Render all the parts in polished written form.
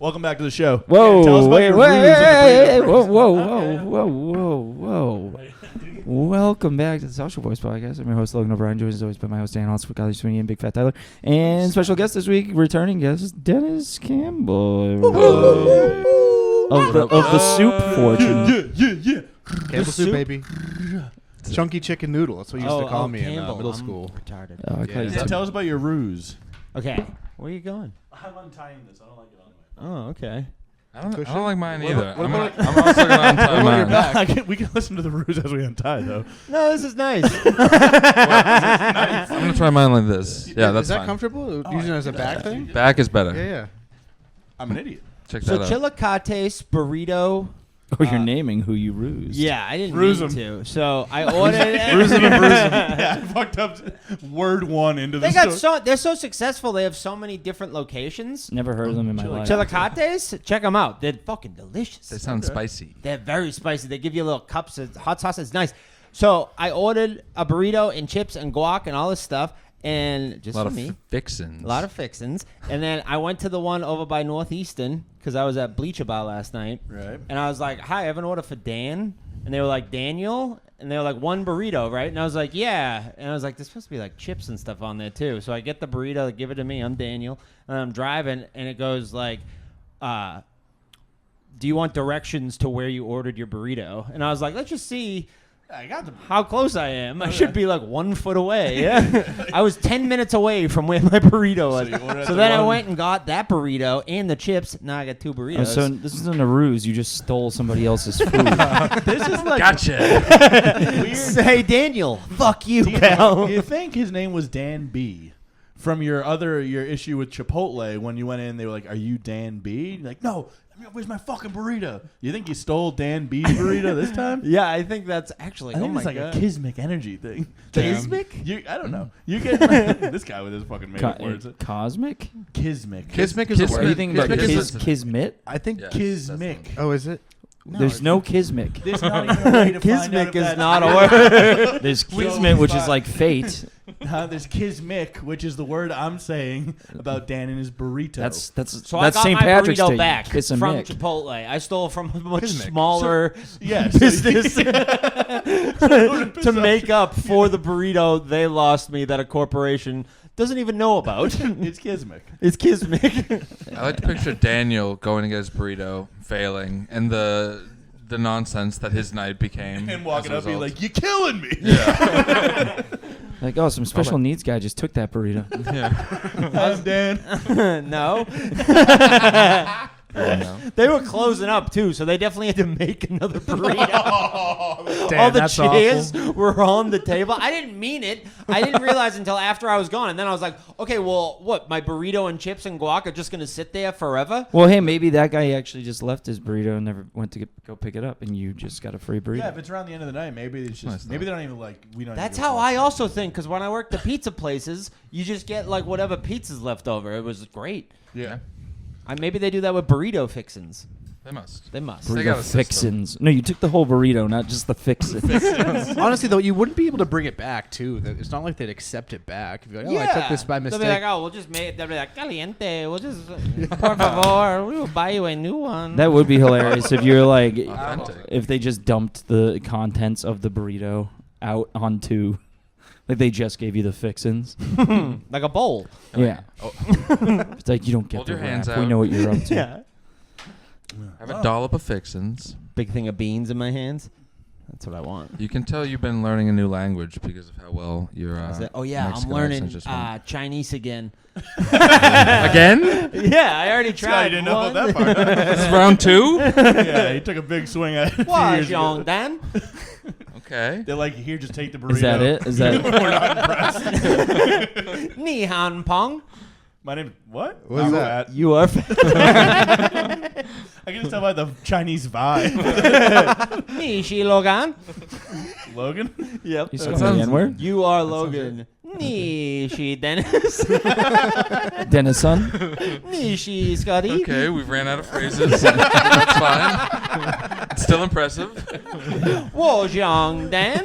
Welcome back to the show. Whoa, Tell us about wait, your wait, ruse wait, with the whoa. Welcome back to the Social Voice Podcast. I'm your host, Logan O'Brien, joined as always by my host, Dan Hollis, Golly Sweeney, and Big Fat Tyler. And special guest this week, returning guest, Dennis Campbell. Of the soup fortune. Yeah. Campbell soup, baby. Chunky chicken noodle. That's what you used to call me in middle I'm school. retarded. Yeah, tell us about your ruse. Okay, where are you going? I'm untying this. I don't like it on Oh, okay. I don't like mine What either. about- I'm what also going to untie mine. my. We can listen to the ruse as we untie, though. No, this is nice. I'm going to try mine like this. Yeah, that's Is that fine. comfortable? Using it as a back thing? Back is better. Yeah. I'm an idiot. Check So that out. Chilicates burrito. Oh, you're naming who you rused. Yeah, I didn't Ruse mean 'em. to. So I ordered. Bruise him and bruise him. Yeah, I fucked up word one into the They got story. they're so successful. They have so many different locations. Never heard of them in my life. Chilicates, check them out. They're fucking delicious. They sound spicy. They're very spicy. They give you little cups of hot sauce. It's nice. So I ordered a burrito and chips and guac and all this stuff, and just A lot for of me. fixins. A lot of fixins. And then I went to the one over by Northeastern because I was at Bleacher Bar last night. Right. And I was like, hi, I have an order for Dan. And they were like, Daniel? And they were like, one burrito, right? And I was like, yeah. And I was like, there's supposed to be like chips and stuff on there too. So I get the burrito, they give it to me. I'm Daniel. And I'm driving, and it goes like, do you want directions to where you ordered your burrito? And I was like, let's just see I got the. how close I am. I should be like 1 foot away. Yeah. I was 10 minutes away from where my burrito was. you ordered at So the then I one- went and got that burrito and the chips. Now I got two burritos. Oh, so this isn't a ruse. You just stole somebody else's food. This is like Gotcha. weird. Hey, Daniel. Fuck you, Do pal. you think his name was Dan B? From your issue with Chipotle, when you went in, they were like, "Are you Dan B?" You're like, no. Where's my fucking burrito? You think you stole Dan B's burrito this time? Yeah, I think that's actually. I think oh my it's like God. a Kismic energy thing. Kismic? I don't know. You get this guy with his fucking made up words. Cosmic? Kismic. Kismic is a Kismic. What do word. you think about Kismic is Kismet? I think Yes, Kismic. that's Oh, is it? There's no Kismic. There's not even a way to find out Kismic if is that's not a real. word. There's Kismet, which is like fate. There's Kismic, which is the word I'm saying about Dan and his burrito. That's So I got St. my Patrick's burrito Day. back Kiss a from Mick. Chipotle. I stole from a much Kismic. smaller yeah, business to make up for the burrito they lost me that a corporation doesn't even know about. It's Kismic. It's Kismic. I like to picture Daniel going to get his burrito, failing, and the nonsense that his night became. And walking as a up, being result. like, "You're killing me." Yeah. Like, oh, some special needs guy just took that burrito. Yeah. I'm Dan. No. Oh, no. They were closing up too, so they definitely had to make another burrito. Damn, All the that's chairs awful. were on the table. I didn't mean it. I didn't realize until after I was gone. And then I was like, okay, well, what? My burrito and chips and guac are just going to sit there forever? Well, hey, maybe that guy actually just left his burrito and never went to go pick it up, and you just got a free burrito. Yeah, if it's around the end of the night, maybe it's just Nice maybe they don't even like we don't. That's even how give a I fuck. also think, because when I worked at pizza places, you just get like whatever pizza's left over. It was great. Yeah. Maybe they do that with burrito fixins. They must. They must. They Burrito got a system. fixins. No, you took the whole burrito, not just the fixins. Honestly, though, you wouldn't be able to bring it back, too. It's not like they'd accept it back. If you're like, I took this by They'll mistake. be like, oh, we'll just make it. They'll be like, caliente. We'll just, por favor, we will buy you a new one. That would be hilarious if you're like, Authentic. if they just dumped the contents of the burrito out onto, like they just gave you the fixins. Like a bowl. Yeah. Oh. It's like, you don't get Hold the your hands wrap. We out. know what you're up to. Yeah. Have a dollop of fixins. Big thing of beans in my hands. That's what I want. You can tell you've been learning a new language because of how well your Oh yeah, Mexican I'm learning accent just went. Chinese again. Again? Yeah, I already This guy tried. didn't know about that part. This is round 2? Yeah, he took a big swing at it. a few What, years ago. young Dan? Okay. They're like, here, just take the burrito. Is that it? Is that We're not impressed. Ni Han Pong. My name. What? What's I'm that? fat. You are. I can just tell by the Chinese vibe. Ni Shi Logan. Logan. Yep. you That spelling sounds- the N-word? You are Logan. Ni Shi Dennis. Dennison? Ni Shi Scotty. Okay, we've ran out of phrases. That's fine. It's still impressive. Wo Jiang Dan.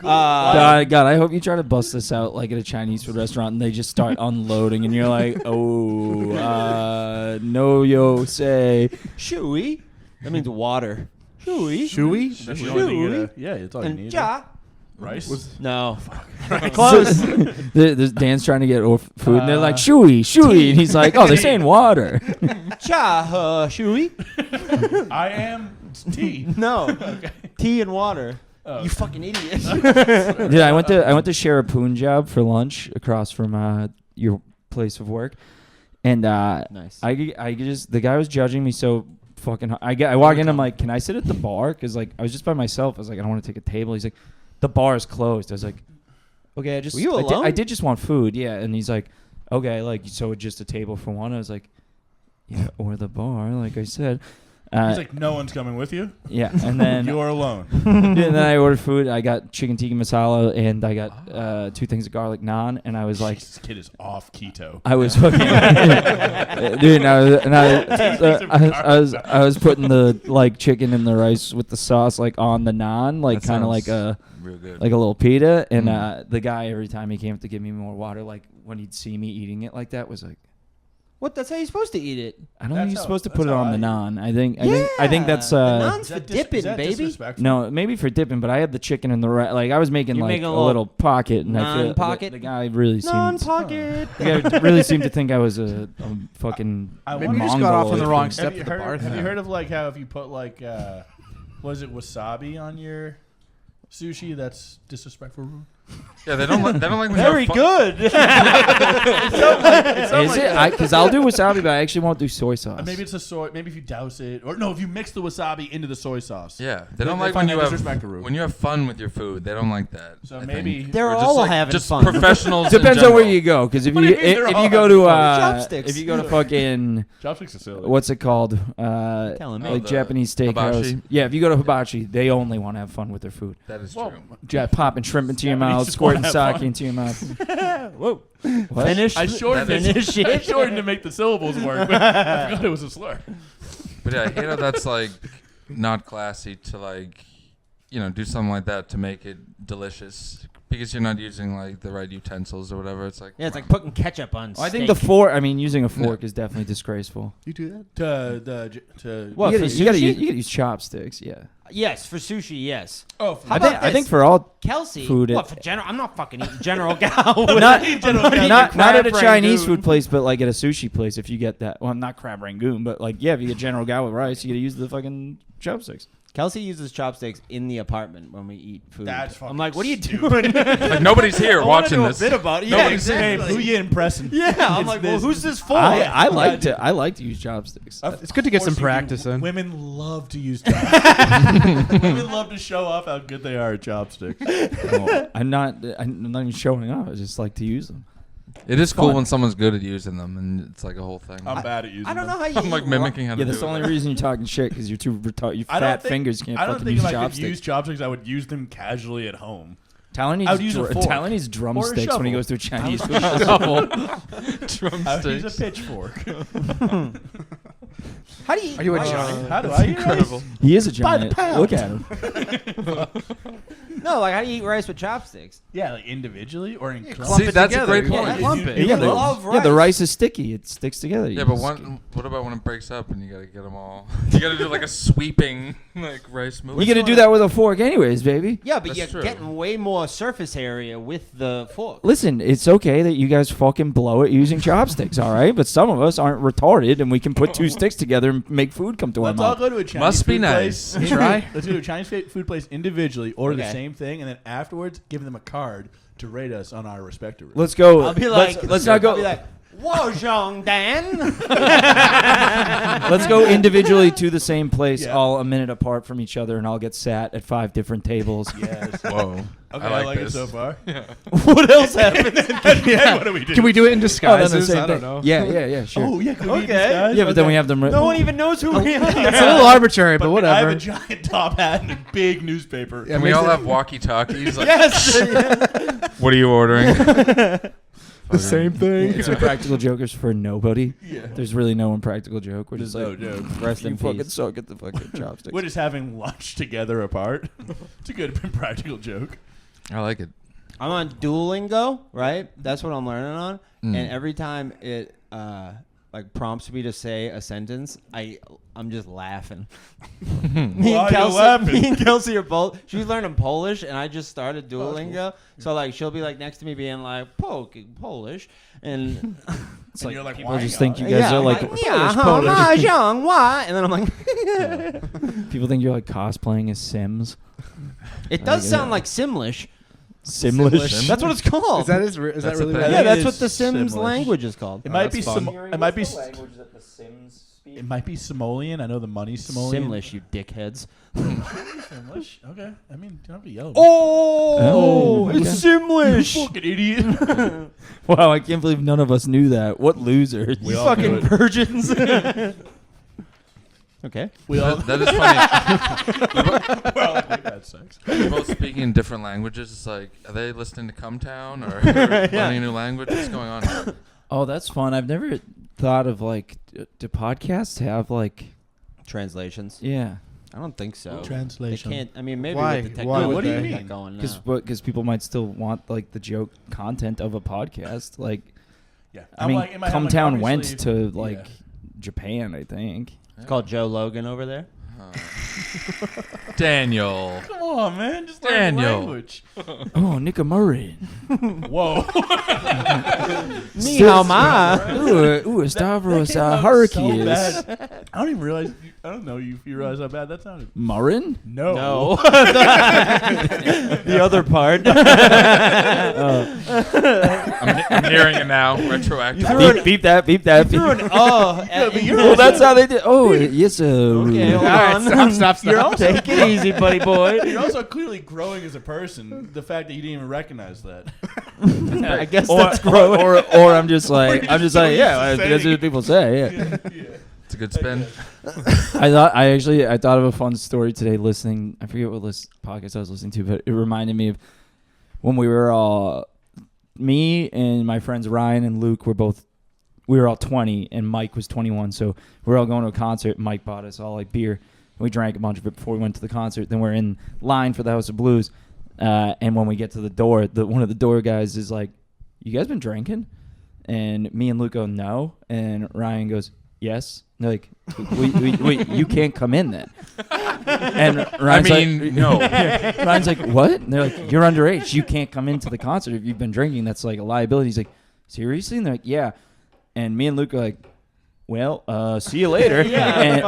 God, I hope you try to bust this out like at a Chinese food restaurant and they just start unloading and you're like, no yo say. Shui. That means water. Shui. Chewy? That's the only thing you gotta- yeah, that's all you And need. cha. Rice. No. Close. Dan's trying to get food and they're like, shui. And he's like, oh, they're saying water. Cha. Shui. I am tea. No. Tea and water. You fucking idiot. Dude, I went to share a Punjab for lunch across from your place of work. And Nice. the guy was judging me so fucking hard. I walk in, I'm like, can I sit at the bar? Because like I was just by myself. I was like, I don't want to take a table. He's like, the bar is closed. I was like, okay, Were you alone? I did just want food, yeah. And he's like, okay, like so just a table for one. I was like, yeah, or the bar, like I said. He's like, no one's coming with you. Yeah, and then You're alone. and then I ordered food. I got chicken tikka masala and I got 2 things of garlic naan. And I was like, this kid is off keto. I was fucking dude. I was putting the like chicken and the rice with the sauce like on the naan, like That kind of sounds like a real good. like a little pita. And the guy every time he came to give me more water, like when he'd see me eating it like that, was like, What? That's how you're supposed to eat it. I don't That's think you're how- supposed to that's put it how on the I eat naan. I think that's The naan's for Is dipping, that baby. disrespectful? no, maybe for dipping, but I had the chicken and the like I was making You're like making a a little little pocket, and I feel non-pocket? the guy really seemed Non-pocket. the guy really seemed to think I was a fucking I Maybe wonder- you just got off on the Mongoloid. wrong Have step you at the heard? bar. Have you heard of like how if you put like was it wasabi on your sushi? That's disrespectful. Yeah, they don't like when you Very have fun. good. Is it? Because I'll do wasabi, but I actually won't do soy sauce. Maybe it's a soy. Maybe if you douse it, or no, if you mix the wasabi into the soy sauce. Yeah, they don't They like find when that you disrespectful. when you have fun with your food. They don't like that. So I maybe- think. They're Or just all like, having just fun. professionals. in Depends on where general. you go. Because if What do you you mean they're if all you go having to fun? Chopsticks. if you go to fucking Chopsticks are silly. what's it called Telling me. Oh, like the Japanese steakhouse. hibachi? Yeah, if you go to hibachi, they only want to have fun with their food. That is Well, true. Popping shrimp into your Japanese mouth, just squirting wanna have sake fun. into your mouth. Whoa. What? Finish. I shortened That it. Finish I it. shortened to make the syllables work, but I forgot it was a slur. But yeah, I hate how that's like not classy to like, do something like that to make it delicious because you're not using like the right utensils or whatever. It's like Yeah, it's like putting ketchup on I think steak. the fork. I mean, using a fork is definitely disgraceful. You do that to What, you for gotta sushi? use chopsticks. Yeah. Yes, for sushi, yes. Oh, How I about think I think this? for all Kelsey. Food What, at- for general? I'm not fucking eating General Gal. not at a crab Chinese rangoon. food place, but like at a sushi place. If you get that, well, not crab rangoon, but like yeah, if you get General Gal with rice, you gotta use the fucking chopsticks. Kelsey uses chopsticks in the apartment when we eat food. That's I'm fucking like, what are you stupid. doing? like nobody's here I wanna watching do this. a bit about it. Yeah, Nobody's Hey, exactly. who you impressing? Yeah, I'm It's like, well, this. who's this for? I like to use chopsticks. It's good to get some Forcing practice you- in. Women love to use chopsticks. Women love to show off how good they are at chopsticks. Well, I'm not even showing off. I just like to use them. It is cool fun. when someone's good at using them, and it's like a whole thing. I'm bad at using I don't know them. how you I'm like eat mimicking how to Yeah, do that's the it. only reason you're talking shit because you're too retarded. Your I don't fat think- fingers can't I don't fucking think use if I could chopsticks. use chopsticks, I would use them casually at home. Talon I would needs use a fork. Talon needs drumsticks when he shovel. goes to a Chinese I food would- festival. I would use a Drumsticks. pitchfork. How do you? Are you a giant? How do I eat Incredible. He is a By the giant. pound. Look at him. No, like how do you eat rice with chopsticks? Yeah, like individually or in clumps. clump See, it that's a together. great Yeah, point. clump it. Yeah, love the rice. rice is sticky. It sticks together. Yeah, You but just- what about when it breaks up and you gotta get them all? You gotta do like a sweeping like rice move. you got to do that with a fork, anyways, baby. Yeah, but That's you're true. getting way more surface area with the fork. Listen, it's okay that you guys fucking blow it using chopsticks, all right? But some of us aren't retarded, and we can put 2 sticks together and make food come to our Let's all mouth. go to a Chinese Must be food nice. place. Try. Let's go to a Chinese food place individually, order the Okay. same thing, and then afterwards give them a card to rate us on our respective. Let's go. I'll be like, let's not go. I'll be like, whoa, Zhong Dan. Let's go individually to the same place, Yeah. all a minute apart from each other, and I'll get sat at 5 different tables. Yes. Whoa. Okay, I I like like it this. so far. What else happened? Yeah, what do we do? Can we do it in Oh, then the disguises? same I don't thing. know. Yeah, sure. Oh, yeah, can we Okay. disguise? Yeah, but then we have them. No one even knows who we are. It's a little arbitrary, but I have whatever. a giant top hat and a big newspaper. Yeah, Can we makes all it- have walkie-talkies? Like, Yes. what are you ordering? The same thing. It's a practical jokers for nobody. Yeah. There's really no impractical joke. We're just No like, joke. Rest you in fucking peace. suck at the fucking chopsticks. We're just having lunch together apart. It's a good practical joke. I like it. I'm on Duolingo, right? That's what I'm learning on. Mm. And every time it like prompts me to say a sentence, I'm just laughing. me and Kelsey are both. She's learning Polish, and I just started Duolingo. So like she'll be like next to me being like Polish, and It's like you're like, people why just are think you- you guys are like Polish. and then I'm like, People think you're like cosplaying as Sims. it does sound like Simlish. Simlish. That's what it's called. Is that really That's what a thing. that yeah, is? that's is what the Sims Simlish. language is called. It might be that's fun. It might be. language that the Sims speak. It might be Somalian. I know the money's Somalian. Simlish, you dickheads. Simlish. Okay. I mean, don't have to yell. Oh, it's Simlish. You fucking idiot. Wow, I can't believe none of us knew that. What losers. We You all fucking knew it. virgins. Okay. We all. That is funny. well, like, we've had sex. You're both speaking different languages. It's like, are they listening to Come Town or learning a new language? What's going on here? Oh, that's fun. I've never thought of like, do podcasts have like, Translations. yeah, I don't think so. Translation. They can't. I mean, maybe Why? with the Why technology would they? they What do you got mean? going because people might still want like the joke content of a podcast. Like, Yeah. I mean, in my head, I'm like, Cometown went obviously- to like yeah. Japan, I think. It's called Joe Logan over there. Daniel. Come on, man. Just learn the Daniel. language. Oh, Nicamarin. Whoa. Ni hao ma. Ooh, Stavros That came out Hurricane. so bad. I don't even realize. I don't know if you realize how bad that sounded. Marin? No. No. The other part. I'm hearing it now. Retroactive. Beep that, beep that. Beep. Oh, Well, that's how they did. Oh, yes, Okay, hold All right, on. stop. You're also, Take it easy, buddy boy. you're also clearly growing as a person. The fact that you didn't even recognize that. I guess Or, that's growing. or I'm just like, Or you just don't yeah, use the that's saying. what people say. Yeah. It's a good spin. I thought of a fun story today listening. I forget what podcast I was listening to, but it reminded me of when we were all, me and my friends Ryan and Luke we were all 20 and Mike was 21. So we were all going to a concert. Mike bought us all like beer. We drank a bunch of it before we went to the concert. Then we're in line for the House of Blues. And when we get to the door, one of the door guys is like, "You guys been drinking?" And me and Luke go, "No." And Ryan goes, "Yes." And they're like, wait, you can't come in then. And Ryan's no. Ryan's like, "What?" And they're like, "You're underage. You can't come into the concert if you've been drinking. That's like a liability." He's like, "Seriously?" And they're like, "Yeah." And me and Luke are like, "Well, see you later."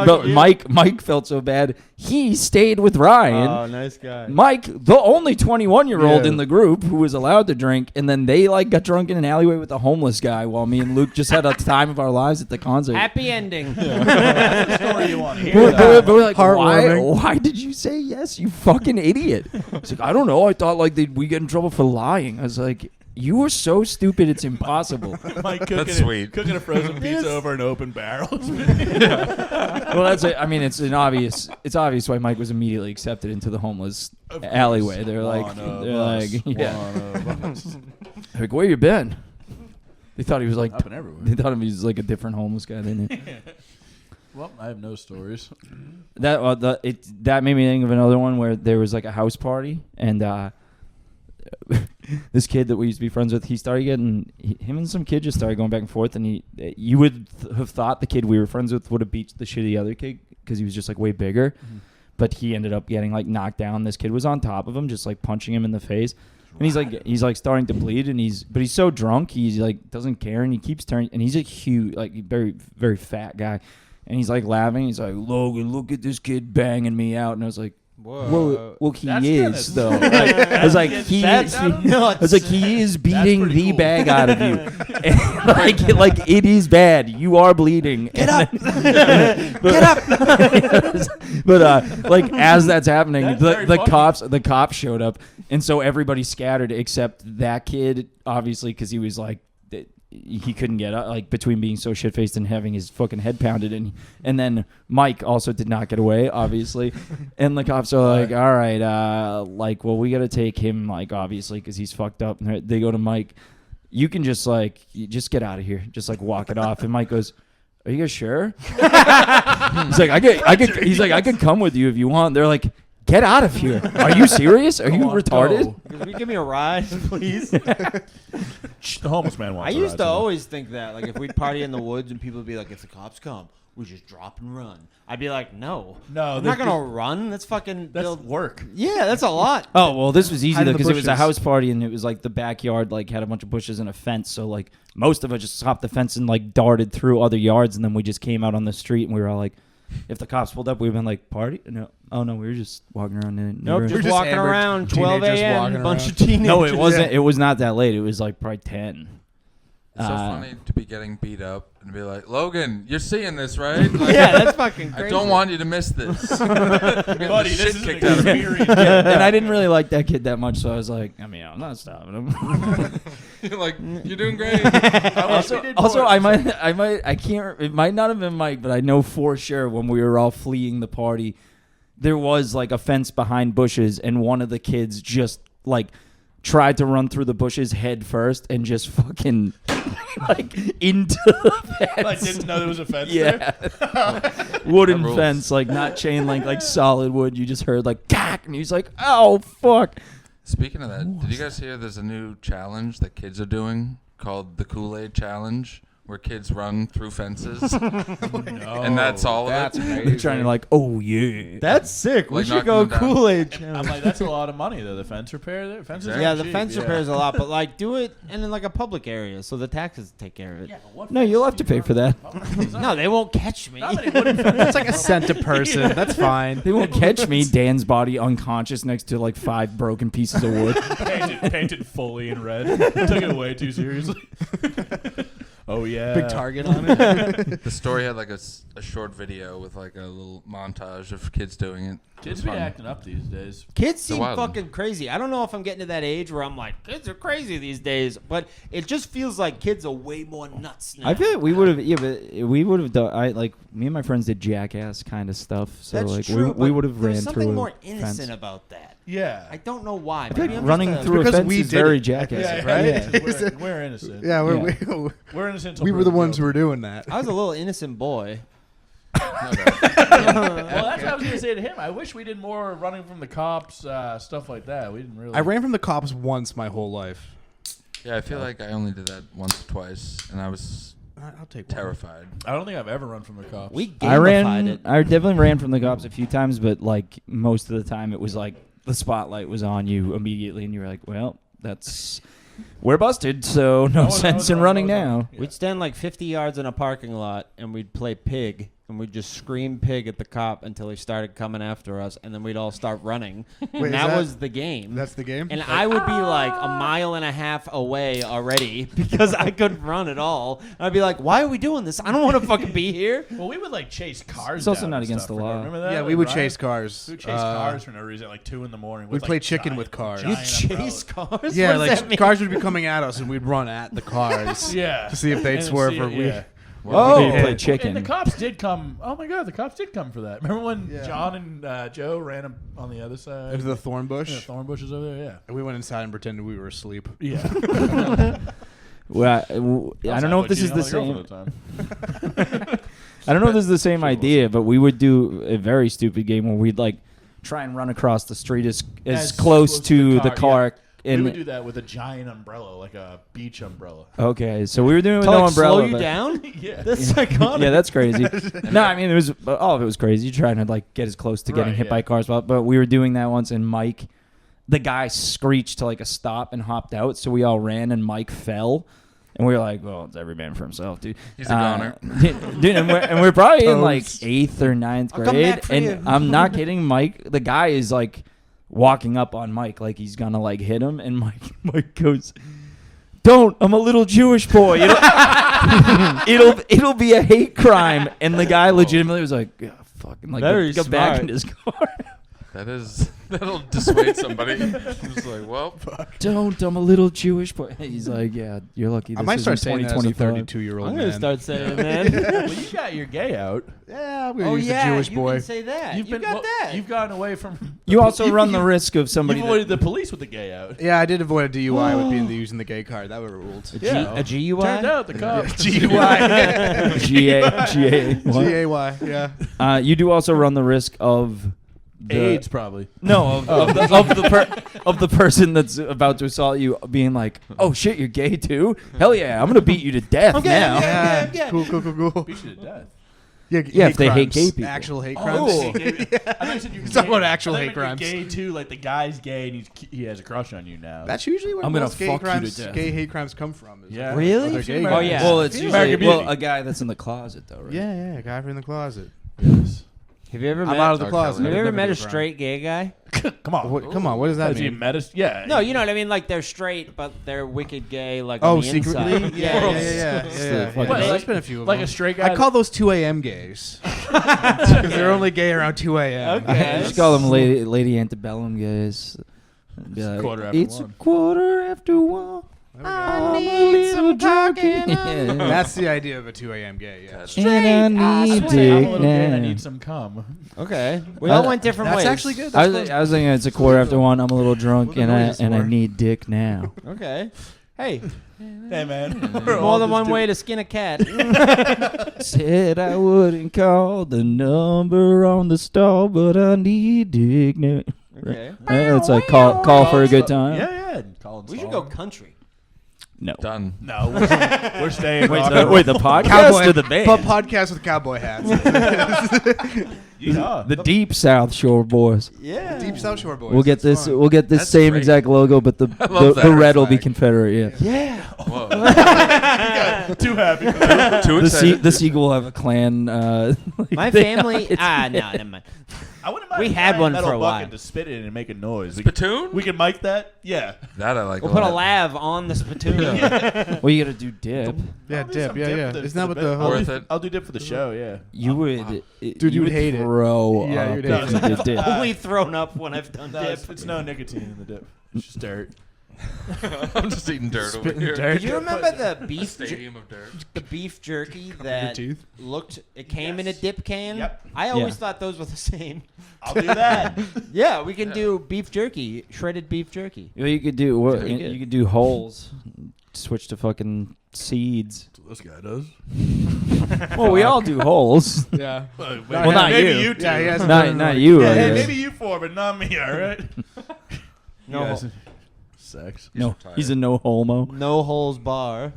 But Mike felt so bad. He stayed with Ryan. Oh, nice guy. Mike, the only 21-year-old Yeah. in the group who was allowed to drink, and then they like got drunk in an alleyway with a homeless guy while me and Luke just had a time of our lives at the concert. Happy ending. That's the story you want to hear. But we're like, Heartwarming. why did you say yes, you fucking idiot? He's like, I don't know. I thought like we get in trouble for lying. I was like, you were so stupid, it's impossible. Mike That's sweet. Cooking a frozen pizza over an open barrel. Well, it's obvious why Mike was immediately accepted into the homeless Of course. alleyway. They're like, One of us. yeah. One of us. Like, where you been? They thought he was like, Up and everywhere. they thought he was like a different homeless guy. They knew. Well, I have no stories. That made me think of another one where there was like a house party and this kid that we used to be friends with, he started getting him and some kid just started going back and forth, and you would have thought the kid we were friends with would have beat the shitty other kid because he was just like way bigger, but he ended up getting like knocked down. This kid was on top of him, just like punching him in the face. And he's like starting to bleed, and he's so drunk, he's like doesn't care, and he keeps turning, and he's a huge, like very, very fat guy, and he's like laughing. He's like, "Logan, look at this kid banging me out," and I was like, "Well, he That's is Dennis. though." I was like, he is beating pretty the cool. bag out of you, and like it is bad. You are bleeding. Get up, get up. But like as that's happening, That's the very funny. cops showed up, and so everybody scattered except that kid, obviously, because he was like, he couldn't get up, like between being so shit faced and having his fucking head pounded, and then Mike also did not get away, obviously, and the cops are like, all right, like, well, we got to take him, like, obviously, because he's fucked up, and they go to Mike, you can just just get out of here, just like walk it off, and Mike goes, are you guys sure? He's like, I could come with you if you want. They're like, Get out of here. Are you serious? Are you Come on, retarded? go. Will you give me a ride, please? The homeless man I wants. used to always think that, like, if we'd party in the woods and people would be like, if the cops come, we just drop and run. I'd be like, no. No, I'm not going to run. That's fucking... That's work. Yeah, that's a lot. Oh, well, this was easy, Hide though, in the because it was a bushes. house party, and it was, like, the backyard, like, had a bunch of bushes and a fence. So, like, most of us just hopped the fence and, like, darted through other yards, and then we just came out on the street, and we were all like, if the cops pulled up, we'd been like, party? No. Oh, no, we were just walking around. Nope, neighborhood. just just walking average around, 12 teenagers a.m., walking bunch around. of teenagers. No, it wasn't. It was not that late. It was, like, probably 10. It's so funny to be getting beat up and be like, Logan, you're seeing this, right? Like, Yeah, that's fucking crazy. I don't want you to miss this. Buddy, this shit is kicked an out of me. experience. And I didn't really like that kid that much, so I was like, I mean, I'm not stopping him. You're like, you're doing great. Also, I can't. It might not have been Mike, but I know for sure when we were all fleeing the party, there was like a fence behind bushes, and one of the kids just like tried to run through the bushes head first and just fucking like into the fence. I didn't know there was a fence there. Yeah, wooden That rules. fence, like not chain link, like solid wood. You just heard like cack, and he's like, "Oh fuck!" Speaking of that, did you guys hear there's a new challenge that kids are doing called the Kool-Aid Challenge, where kids run through fences, and that's all That's of it? crazy. They're trying to like, "Oh yeah." That's sick. We Like should knocking go them down. Kool-Aid. I'm like, that's a lot of money though. The fence repair there. Fences. Exactly. Yeah, aren't the cheap, fence yeah. repair is a lot, but like do it in like a public area so the taxes take care of it. Yeah, but what No, fence you'll do have to you pay run for that. public? No, they won't catch me. Not many wooden fences. That's like a cent a person. That's fine. They won't catch me. Dan's body unconscious next to like 5 broken pieces of wood. painted fully in red. Took it way too seriously. Oh yeah. Big target on it. The story had like a short video with like a little montage of kids doing it. Kids It's be fun. acting up these days. Kids seem wild one. fucking crazy. I don't know if I'm getting to that age where I'm like, kids are crazy these days, but it just feels like kids are way more nuts now. I feel like we would have, yeah, but we would have done. I like me and my friends did jackass kind of stuff. So That's like true, we but would have ran there's through something a more innocent fence. about that. Yeah. I don't know why. I feel Maybe like I'm running just a- through a Because fence we is did very it. jackass. Right? Yeah. We're innocent. Yeah, Yeah. We're innocent. we were the ones who were doing that. I was a little innocent boy. No doubt. Well, that's what I was gonna say to him. I wish we did more running from the cops, stuff like that. We didn't really. I ran from the cops once my whole life. Yeah, I feel like I only did that once or twice, and I was I'll take one. terrified. I don't think I've ever run from the cops. We I gamified ran. it. I definitely ran from the cops a few times, but like most of the time, it was like the spotlight was on you immediately, and you were like, "Well, that's we're busted, so no sense in running now." Yeah. We'd stand like 50 yards in a parking lot and we'd play pig and we'd just scream pig at the cop until he started coming after us and then we'd all start running. Wait, and is that that- was the game. That's the game? And I would be like a mile and a half away already because I couldn't run at all. And I'd be like, why are we doing this? I don't want to fucking be here. Well, we would like chase cars. It's also down not and against stuff the for no- law. Remember that? yeah, we Like, would Ryan? chase cars. We would chase cars for no reason at like 2 in the morning. We'd with, play like, chicken giant- with cars. You giant chase umbrellas. cars? Yeah, What does that like mean? cars would be coming at us, and we'd run at the cars. Yeah. To see if they'd And swerve see- or we. yeah. Oh, Yeah. play And chicken. the cops did come. Oh my god, the cops did come for that. Remember when Yeah. John and Joe ran up on the other side? Into the thorn bush. Yeah, thorn bushes over there. Yeah. And we went inside and pretended we were asleep. Yeah. Well, I don't know if this is the same. same. I don't know if this is the same idea, but we would do a very stupid game where we'd like try and run across the street as close to the car. We And would do that with a giant umbrella, like a beach umbrella. okay, so we were doing it with To, no like, umbrella. slow you but- down? Yeah. That's iconic. Yeah, that's crazy. No, I mean it was all of it was crazy. Trying to like get as close to getting Right, hit yeah. by cars, but we were doing that once, and Mike, the guy screeched to like a stop and hopped out, so we all ran, and Mike fell, and we were like, "Well, it's every man for himself, dude." He's a goner. Dude, and we're probably in like Toads. 8th or 9th I'll come grade, back for and you. I'm not kidding. Mike, the guy is like walking up on Mike like he's gonna like hit him, and Mike goes, "Don't! I'm a little Jewish boy. It'll be a hate crime." And the guy legitimately was like, "Yeah, fucking like Very go back smart. in his car." That'll dissuade somebody. I'm just like, well, Don't! I'm a little Jewish boy. He's like, "Yeah, you're lucky." This I might start isn't saying that as a 2025." 32-year-old I'm man. going to start saying that. Well, you got your gay out. Yeah, I'm going to Oh, use yeah, the Jewish you boy. can say that. You've You been got that. You've gotten away from. You also run the you- risk of somebody. You've avoided the police with the gay out. Yeah, I did avoid a DUI with being using the gay card. That would have ruled. Yeah. A GUI? Turned out the cops. GUI. GA. GAY, yeah. You do also run the risk of AIDS probably. No, of the person that's about to assault you being like, "Oh shit, you're gay too? Hell yeah, I'm gonna beat you to death now." Yeah. Cool. Beat you to death. Yeah, if they hate gay people. Actual hate Oh, crimes. I thought you said you were Talk gay. about actual I thought hate you meant crimes. Gay too, like the guy's gay and he has a crush on you now. That's usually where I'm gonna most gay fuck you to crimes, death. gay hate crimes come from. Is Yeah. like, Really? other gay Oh, guys. yeah. Well, it's American usually Beauty. a guy that's in the closet though, right? Yeah, guy from the closet. Yes. Have you ever I'm met? out of the R. closet. Kelly. Have you ever Never met do a crime. straight gay guy? Come on. Come on, what does that Has he mean? met us? Yeah. No, you know what I mean. Like they're straight, but they're wicked gay. Like Oh, on the secretly? inside. Yeah. What, There's been a few of like them. a straight guy. I call those 2 a.m. gays because they're only gay around 2 a.m. Okay. Just call them Lady Antebellum guys. Be like, quarter after it's one. a quarter after one. I need some talking. That's the idea of a 2 a.m. gay. Yeah. And I need I'm a dick little gay and I now. need some cum. Okay. We all went different That's ways. actually good. I That's was, fun. I was thinking it's a quarter after one. I'm a little drunk What the and noise I for? need dick now. Okay. Hey, Hey man. We're all more than just one doing- way to skin a cat. Said I wouldn't call the number on the stall, but I need dick now. Okay. It's like call for a good time. Yeah. Colin We should Song. go country. No. Done. No, we're staying. Wait, rock the, and wait, the roll. podcast or the band? Podcast with cowboy hats. Yeah. The Deep South Shore Boys. Yeah. Deep South Shore boys. We'll get That's this. fun. We'll get this That's same great. exact logo, but the love that red will be flag. Confederate. Yeah. Whoa. Too happy. Too The excited. Seagull will have a clan. My thing family. on its No, head. never mind. I wouldn't mind We a had giant one metal for a bucket while. to spit in and make a noise. Spittoon? We can mic that. Yeah. That I like. We'll a put a lot. lav on the spittoon. Well, you gotta do dip. Yeah, I'll do dip. some Yeah, yeah. for Isn't that for what bit. the whole? Worth it. I'll do dip for the show. Yeah. You would, wow. Dude, you would hate it. throw Yeah, up you'd if hate you it. did dip. Only thrown up when I've done No, dip. it's no nicotine in the dip. It's just dirt. I'm just eating dirt over Spitting here. dirt. Do you remember the beef Stadium of dirt. the beef jerky your that teeth? looked? It came in a Yes. dip can. Yep. I always Yeah. thought those were the same. I'll do that. Yeah, we can do beef jerky, shredded beef jerky. Well, you could do what? Pretty You, good. you could do holes. Switch to fucking seeds. This guy does. Well, we all do holes. Yeah. Well, not maybe you. you two. Yeah, he hasn't not done it not like- you. Yeah, I hey, guess. maybe you four, but not me. All right. No, You guys- sex. No, he's a no homo. no holes bar.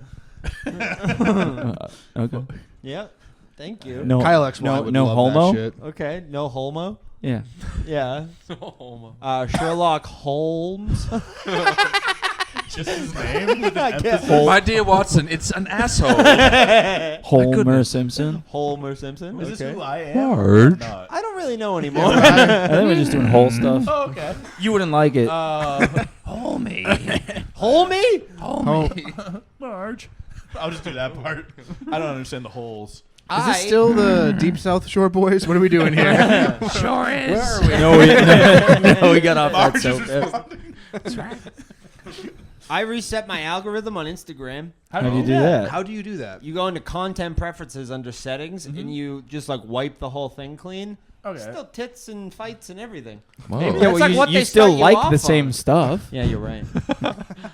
Okay. Yep. Thank you. No, Kyle XY no, would no love homo. that shit. Okay, no homo. Yeah. Yeah. Sherlock Holmes. Just his name with an I guess. emphasis. My dear Watson, it's an asshole. Homer Simpson. Homer Simpson. Is this Okay. who I am? Marge. Or not? I don't really know anymore. I think we're just doing whole stuff. Oh, okay. You wouldn't like it. Homie. Homie? Marge. I'll just do that part. I don't understand the holes. Is this still the Deep South Shore boys? What are we doing here? Sure is. Where are we? No, we got off that Marge so is fast. responding. I reset my algorithm on Instagram. How do you do that? How do you do that? You go into content preferences under settings, and you just like wipe the whole thing clean. Okay. Still tits and fights and everything. Whoa. Maybe Yeah, that's well, like you, what you they still start you like off the same on. stuff. Yeah, you're right.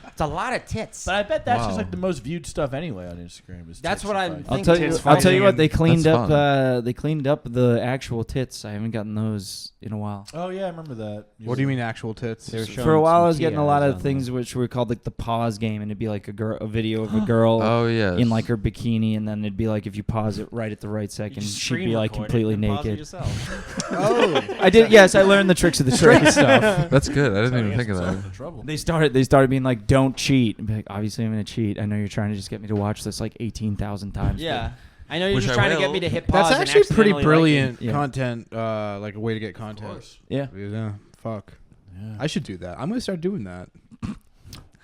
It's a lot of tits. But I bet that's just Wow. like the most viewed stuff anyway on Instagram. Is That's tits what and I'm fights. I'll think tell you. tits I'll tell you fighting what. They and- cleaned That's up. fun. They cleaned up the actual tits. I haven't gotten those in a while. Oh yeah, I remember that. What do you mean actual tits? They were showing For a while, some I was getting a lot TIs of on things there. which were called like the pause game, and it'd be like a video of a girl Oh yes. in like her bikini, and then it'd be like if you pause it right at the right second, she'd be like completely naked. Oh. I did. Yes, I learned the tricks of the trade stuff. That's good. I didn't even think of that. Trouble. They started being like, "Don't cheat." And be like, "Obviously, I'm gonna cheat. I know you're trying to just get me to watch this like 18,000 times." Yeah. I know you're Which just I trying to get will. me to hit pause. That's and actually pretty accidentally brilliant Yeah. content, like a way to get content. Yeah. Yeah, fuck. Yeah. I should do that. I'm gonna start doing that.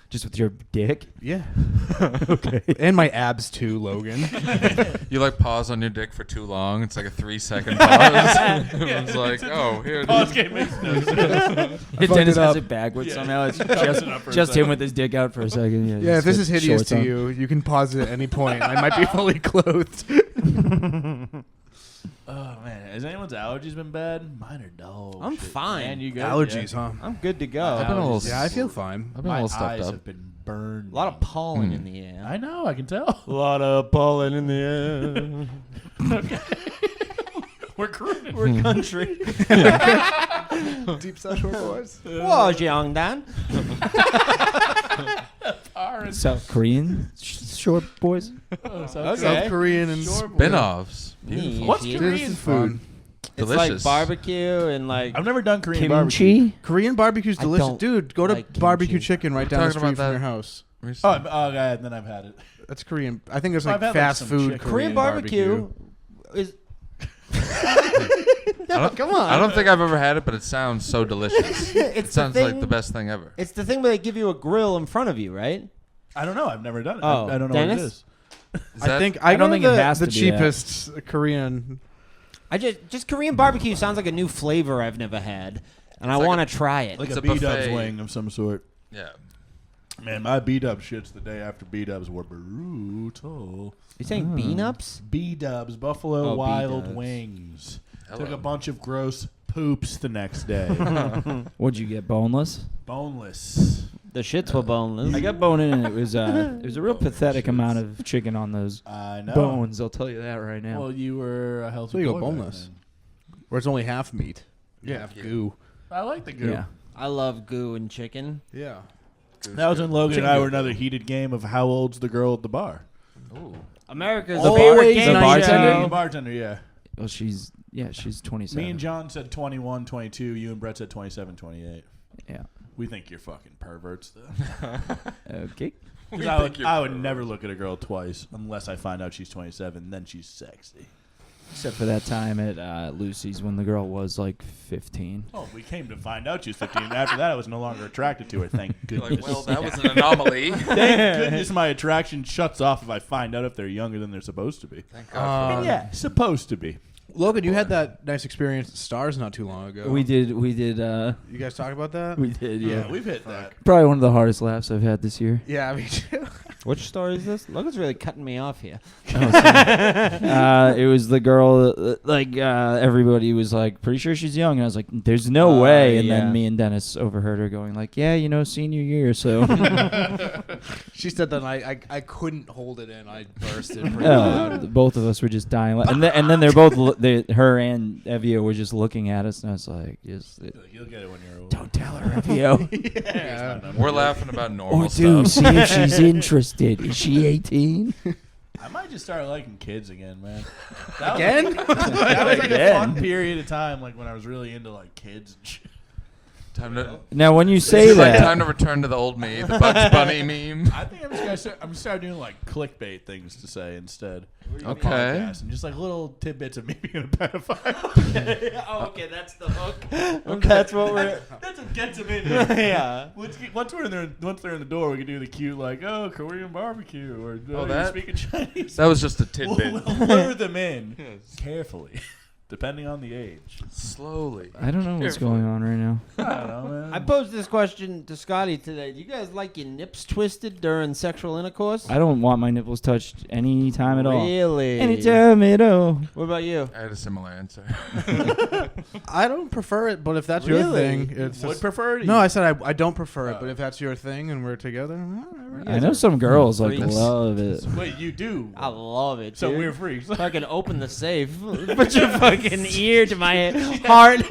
Just with your dick. Yeah. Okay. And my abs too, Logan. You like pause on your dick for too long. It's like a 3-second pause. It's like, oh, here it Pause is. game makes no sense. fucked Dennis it has up. it backwards Yeah. somehow. It's Covers it up for a just him second. with his dick out for a second. Yeah. Yeah, if just this with is hideous shorts to on. you, you can pause it at any point. I might be fully clothed. Oh man, has anyone's allergies been bad? Mine are dull. I'm Shit. fine. Man, you good? Allergies, Yeah. huh? I'm good to go. I've been a little. Yeah, I feel fine. I've been a My little stuffed eyes up. have been burned. A lot of pollen in the air. I know. I can tell. A lot of pollen in the air. We're crooning. We're country. Deep South Shore boys. Whoa, young Dan. South Korean short boys. South Korean and Spin-offs. Beautiful. What's Shit. Korean food? It's Delicious. like barbecue and like. I've never done Korean barbecue. Kimchi. Korean barbecue's I delicious, don't dude. Go to like Barbecue kimchi. Chicken right We're down the talking street about from your that. house. Recently. Yeah, and then I've had it. That's Korean. I think it's Well, like I've had, like, fast some food chicken. Korean barbecue is. Come on. I don't think I've ever had it, but it sounds so delicious. It It's sounds the like thing- the best thing ever. It's the thing where they give you a grill in front of you, right? I don't know. I've never done it. Oh, I don't know Dennis? what it is. Is I that- think I don't go think to it has the to be that. cheapest Korean. I just Korean barbecue sounds like a new flavor I've never had, and I like want to try it. Like It's a a B-dubs buffet. wing of some sort. Yeah. Man, my B-dubs shits the day after B-dubs were brutal. You saying bean ups? B-dubs, Buffalo Oh, Wild B-dubs. Wings. Hello. Took a bunch of gross poops the next day. What'd you get? Boneless. Boneless. The shits were boneless. I got bone in, and it was a real pathetic amount of chicken on those I know. bones. I'll tell you that right now. Well, you were a healthy So you go boy back boneless. then. Where it's only half meat. Half Yeah. goo. I like the goo. yeah. I love goo and chicken. Yeah. That was when Logan and I were another heated game of how old's the girl at the bar. Ooh. America's Always favorite game the bartender? show. The bartender, yeah. Well, she's 27. Me and John said 21, 22. You and Brett said 27, 28. Yeah. We think you're fucking perverts, though. Okay. 'Cause I would never look at a girl twice unless I find out she's 27. Then she's sexy. Except for that time at Lucy's when the girl was like 15. Oh, we came to find out she's 15. After that, I was no longer attracted to her. Thank You're goodness. like, well, that was an anomaly. Thank goodness my attraction shuts off if I find out if they're younger than they're supposed to be. Thank God. for that. Yeah, supposed to be. Logan, you had that nice experience at Stars not too long ago. We did. You guys talk about that? We did. Yeah. We've hit that. Probably one of the hardest laughs I've had this year. Yeah, me too. Which story is this? Logan's really cutting me off here. It was the girl. Everybody was like, pretty sure she's young, and I was like, "There's no way." And yeah. then me and Dennis overheard her going like, "Yeah, senior year." So, She said that, and I couldn't hold it in. I bursted pretty loud. both of us were just dying. And then they're both. Her and Evio were just looking at us, and I was like, "Just You'll get it when you're old. don't tell her, Evio." Yeah. We're laughing about normal Or do stuff. see if she's interested. Is she 18? I might just start liking kids again, man. That Again? Was, that was like a Again? fun period of time, like when I was really into like kids and shit. Time to, Now, when you say it's like that, time to return to the old me, the Bugs Bunny meme. I think I'm just gonna start doing like clickbait things to say instead. on Okay. podcasts, and just like little tidbits of me being a pedophile. Okay, that's the hook. That's what we're. That's what gets them in. Yeah. Once they're in the door, we can do the cute like, oh, Korean barbecue or Oh, you're that- speaking Chinese. That was just a We'll tidbit. lure them in Yes. carefully, depending on the age. Slowly. I don't know what's going on right now. I don't know, man. I posed this question to Scotty today. Do you guys like your nips twisted during sexual intercourse? I don't want my nipples touched any time at all. Really? Anytime at all. What about you? I had a similar answer. I don't prefer it, but if that's your Really? thing, it's Would just, prefer it? no. I said I don't prefer it, Oh. but if that's your thing and we're together, whatever. I know some girls like freaks. love it. Wait, you do? I love it. So dude. we're freaks. Fucking open the safe. Put your fucking ear to my heart.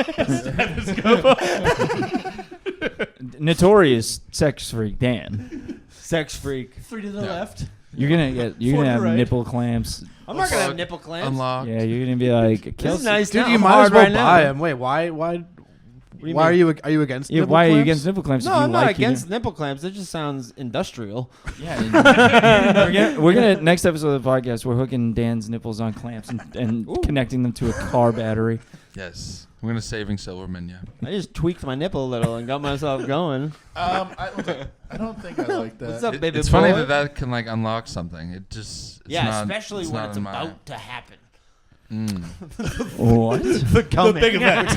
Notorious sex freak Dan. Sex freak. 3 to the left. You're gonna Four have right. nipple clamps. I'm not gonna have nipple clamps. Unlock. Yeah, you're gonna be like This is Kelsey. nice. Dude, now. you I'm might hard as well right now. buy them. Wait, why? do you Why mean? are you against? Yeah, nipple why are you clamps? against nipple clamps? No, if you I'm not like you against nipple clamps. It just sounds industrial. Yeah, we're gonna next episode of the podcast. We're hooking Dan's nipples on clamps and connecting them to a car battery. Yes. I'm going to saving Silverman, yeah. I just tweaked my nipple a little and got myself going. I don't think I like that. What's up, baby It's boy? funny that can like unlock something. It just it's Yeah, not, especially it's when not it's in my- about to happen. What? The coming. big event.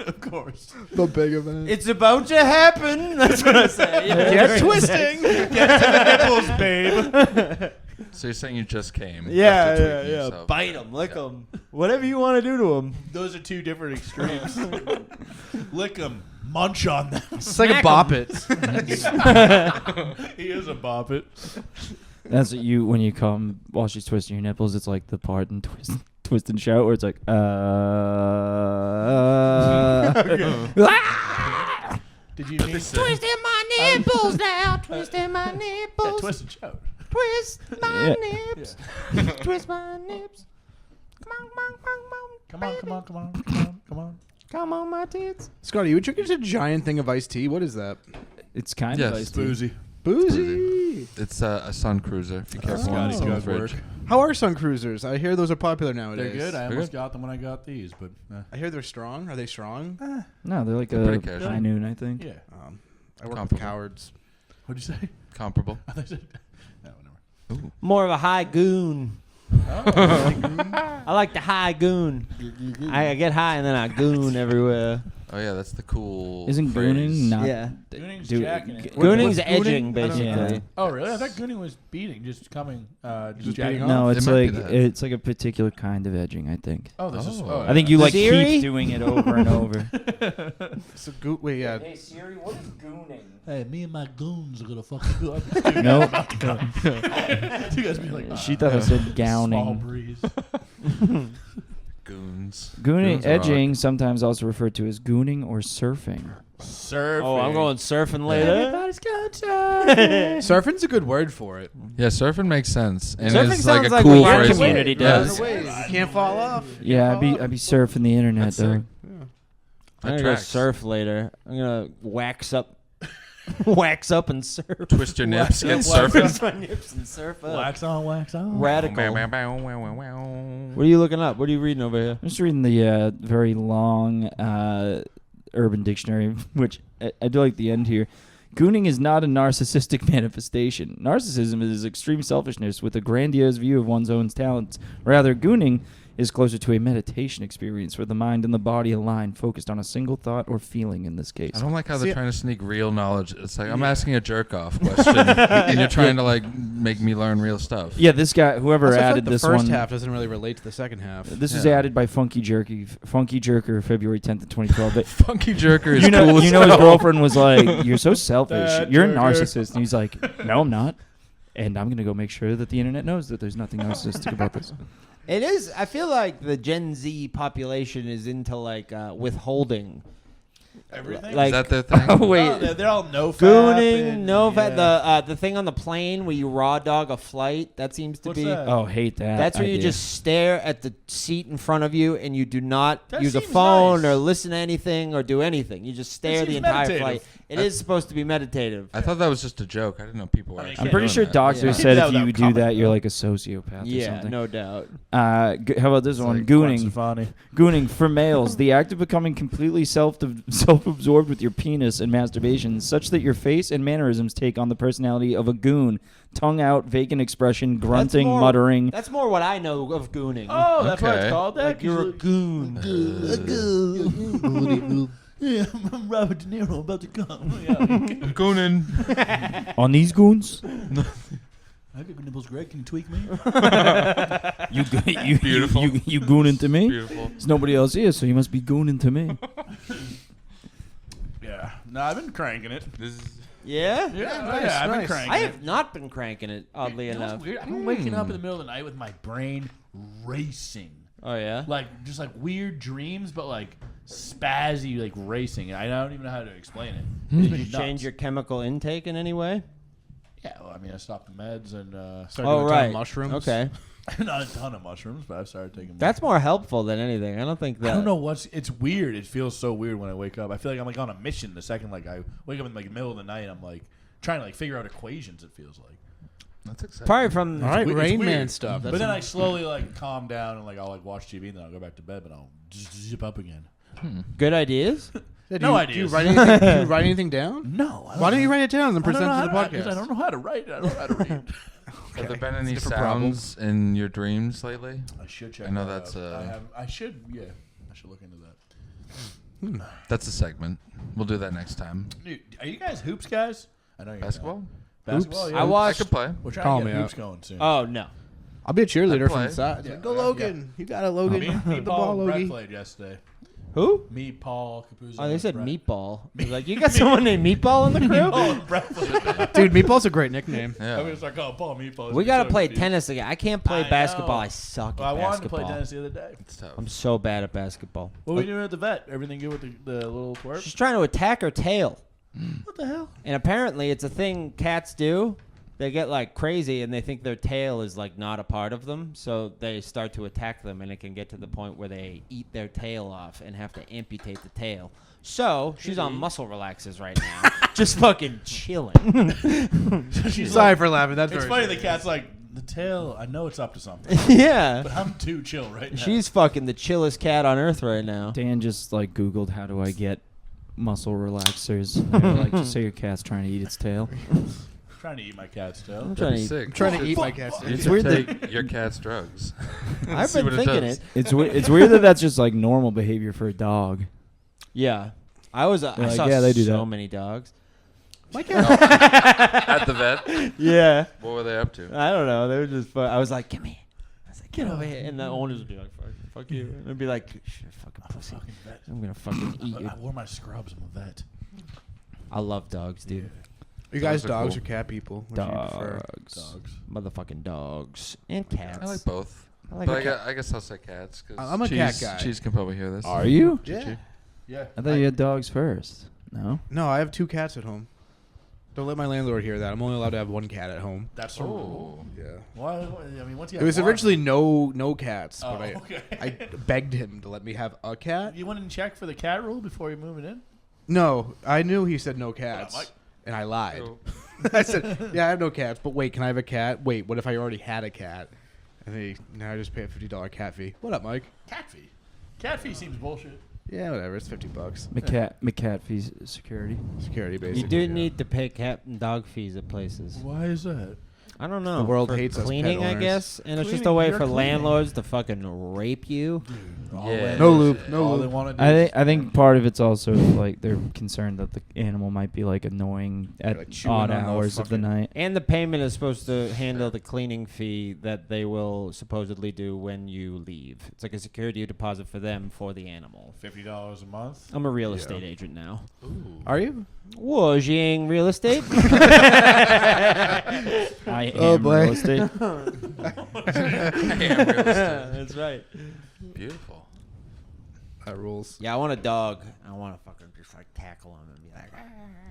Of course. The big event. It's about to happen. That's what I say. Get twisting. Get to the nipples, babe. So you're saying you just came? Yeah, after yeah, tweaking yeah. yourself. Bite them, lick them, whatever you want to do to them. Those are two different extremes. Lick them, munch on them. It's like a Smack bop 'em. it. He is a boppet. That's what when you come while she's twisting your nipples. It's like the part in Twist and Shout, where it's like, Did you need Twisting my nipples now. Twisting my nipples. Twist and Shout? Twist my Yeah. nips. Twist my nips. Come on, come on, come on. Come on, come on, come on, come on, come on. Come on, my tits. Scotty, you drinking a giant thing of iced tea? What is that? it's kind Yes. of iced tea. Boozy. Boozy. It's a Sun Cruiser. If you care for Scotty's one, got work. How are Sun Cruisers? I hear those are popular nowadays. They're good. I They're almost good. got them when I got these, but I hear they're strong. Are they strong? No, they're like They're a pretty casual. high noon, I think. yeah. I work with Comparable. cowards. What'd you say? comparable. I thought you said- no, never. More of a high goon. Oh, I like the high goon. I get high and then I goon everywhere. Oh yeah, that's the cool. Isn't phrase. gooning not? Yeah. Gooning's do- jacking it. Gooning's What's gooning? edging, I don't know. basically. Yeah. Oh, really? I thought gooning was beating, just coming, just Just jacking beating off. No, It it's might be like that. it's like a particular kind of edging, I think. Oh, this is. Oh. Oh, I think you like Siri? keep doing it over and over. So wait, yeah. Hey Siri, what is gooning? Hey, me and my goons are gonna fucking go up. Nope. You guys be like, She thought I said small gowning. breeze. Goons. Gooning, Goons rock. edging, sometimes also referred to as gooning or surfing. Surfing. Oh, I'm going surfing later. Everybody's going surfing. Surfing's a good word for it. Yeah, surfing makes sense, and Surfing it's like sounds a like cool what your phrase. community does. You can't fall off. Yeah, I'd be surfing the internet That's though. sick. I'm That gonna go tracks. surf later. I'm gonna wax up, wax up and surf. Twist your nips, get Wax surfing. Twist my nips and surf up. Wax on, wax on. Radical. Wow. What are you looking up? What are you reading over here? I'm just reading the very long Urban Dictionary, which I do like the end here. Gooning is not a narcissistic manifestation. Narcissism is extreme selfishness with a grandiose view of one's own talents. Rather, gooning is closer to a meditation experience where the mind and the body align, focused on a single thought or feeling in this case. I don't like how See, they're trying to sneak real knowledge. It's like I'm asking a jerk off question, and you're trying to like make me learn real stuff. Yeah, this guy, whoever Also, I feel added like this the first one. half doesn't really relate to the second half. This was Yeah. added by Funky Jerker, February 10th of 2012. But Funky jerker is you know, cool. you as know, his hell. girlfriend was like, "You're so selfish. That You're a jerker." narcissist." And he's like, "No, I'm not." And I'm gonna go make sure that the internet knows that there's nothing narcissistic about this. It is. I feel like the Gen Z population is into like withholding. Everything. Like Is that their thing? Oh wait, Oh, they're all no gooning, no fat. The thing on the plane where you raw dog a flight. That seems to What's be. that? oh hate that. That's where you idea. just stare at the seat in front of you and you do not That use a seems phone nice. or listen to anything or do anything. You just stare the seems entire meditative. flight. It is supposed to be meditative. I thought that was just a joke. I didn't know people were. I mean, actually I'm pretty doing sure that. doctors Yeah. said Yeah, if you without do comment, that, you're though. like a sociopath or Yeah, something. no doubt. How about this one? like Gooning. Funny. Gooning for males, the act of becoming completely self-absorbed with your penis and masturbation, such that your face and mannerisms take on the personality of a goon. Tongue out, vacant expression, grunting, more- muttering. That's more what I know of gooning. Oh, that's why Okay. it's called that. Like you're a goon. Yeah, I'm Robert De Niro. I'm about to come. Yeah, Goonin. On these goons, I got nipples, Greg. Can you tweak me? you Beautiful. you gooning to me. Beautiful. There's nobody else here, so you must be gooning to me. Yeah. No, I've been cranking it. This is Yeah? Yeah, I've been nice. cranking I it. have not been cranking it, oddly You know what's enough. weird? I've been waking up in the middle of the night with my brain racing. Oh, yeah? Like, just like weird dreams, but like spazzy, like racing. I don't even know how to explain it. It's Did been you change nuts. your chemical intake in any way? Yeah, well, I mean, I stopped the meds and Started Oh, doing a ton of right. mushrooms. Okay. not a ton of mushrooms, but I've started taking. That's more helpful than anything. I don't think that. I don't know what's. It's weird. It feels so weird when I wake up. I feel like I'm like on a mission. The second like I wake up in like the middle of the night, I'm like trying to like figure out equations. It feels like. that's exciting. Probably from. All right, It's Rain weird. Man stuff. But then I slowly like calm down and like I'll like watch TV and then I'll go back to bed, but I'll zip up again. Good ideas? Yeah, No do you ideas. write anything, do you write anything down? No, Why don't you write it down and I don't present know to how the to- podcast? because I don't know how to write. I don't know how to read. Have there been any It's a different problem. sounds in your dreams lately? I should check. I know that that's, out. I should. Yeah, I should look into that. That's a segment. We'll do that next time. Dude, are you guys hoops guys? I know you're Basketball? not. Basketball. Hoops? Yeah. I I watched. could play. We're trying Call to me get out. hoops going soon. Oh, no. I'll be a cheerleader I'd from play. the side. Yeah, Go yeah. Logan. You got it, Logan. Me Hit and the ball, Paul and Brett Logie. played yesterday. Who? Meatball, Capuzzo. Oh, they and said Brett. Meatball. I was like, you got someone named Meatball in the crew? Meatball and Brett was in there. Dude, Meatball's a great nickname. I'm Yeah. gonna start calling Paul Meatball. We got to So play confused. tennis again. I can't play I basketball. know. I suck Well, I at wanted to basketball. play tennis the other day. It's tough. I'm so bad at basketball. What were we doing at the vet? Everything good with the little twerp? She's trying to attack her tail. What the hell? And apparently it's a thing cats do. They get like crazy and they think their tail is like not a part of them. So they start to attack them and it can get to the point where they eat their tail off and have to amputate the tail. So she's on muscle relaxers right now. Just fucking chilling. She's Sorry like, for laughing. That's it's very funny. The serious. cat's like, the tail. I know it's up to something, Yeah. but I'm too chill right now. She's fucking the chillest cat on earth right now. Dan just like Googled how do I get muscle relaxers. They were like, just say your cat's trying to eat its tail. trying to eat my cat's tail. I'm That'd trying be to. sick. I'm trying to You eat my should- cat's you tail. It's should weird that- take your cat's drugs. I've See been what it thinking does. it. It's weird that that's just like normal behavior for a dog. Yeah. I was. I They're like, saw yeah, they do so that. many dogs. My cat. At the vet, Yeah. what were they up to? I don't know. They were just. I was like, come here. I was like, get over here. And the owners would be like, fuck you. And they'd be like, fucking I'm a pussy. fucking vet. I'm gonna fucking eat you. I wore my scrubs. I'm a vet. I love dogs, dude. Are you guys Dogs are dogs cool. or cat people? What do you prefer? Dogs. Motherfucking dogs and cats. I like both. I like But a I, cat. I guess I'll say cats. Cause I'm a Cheese, cat guy. Cheese can probably hear this. Are you? Yeah. Yeah. I thought you had dogs first. No. No, I have 2 cats at home. Don't let my landlord hear that. I'm only allowed to have 1 cat at home. That's a rule. Oh. Yeah. Why? I mean, once you It was have one- originally no cats, Oh, but okay. I begged him to let me have a cat. You went and checked for the cat rule before you're moving in? No, I knew he said no cats, Mike? and I lied. Oh. I said, "Yeah, I have no cats." But wait, can I have a cat? Wait, what if I already had a cat? And now I just pay a $50 cat fee. What up, Mike? Cat fee. Cat fee seems bullshit. Yeah, whatever. It's $50. McCat security. Security, basically. You do yeah. need to pay cat and dog fees at places. Why is that? I don't know. The world for hates us pet cleaning, I owners. guess, and it's just a Cleaning, way you're for cleaning. landlords to fucking rape you. Yeah. No loop. No All they loop. want to do I think part of it's also like they're concerned that the animal might be like annoying at Like chewing odd on the hours of the fucking- night. And the payment is supposed to handle the cleaning fee that they will supposedly do when you leave. It's like a security deposit for them for the animal. $50 a month. I'm a real Yeah. estate agent now. Are you? Wojing real estate? I Oh, am boy. real estate. I am real estate. That's right. Beautiful. That rules. Yeah, I want a dog. I want to fucking just like tackle him and be like,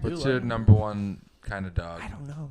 What's You your like- number one kind of dog? I don't know.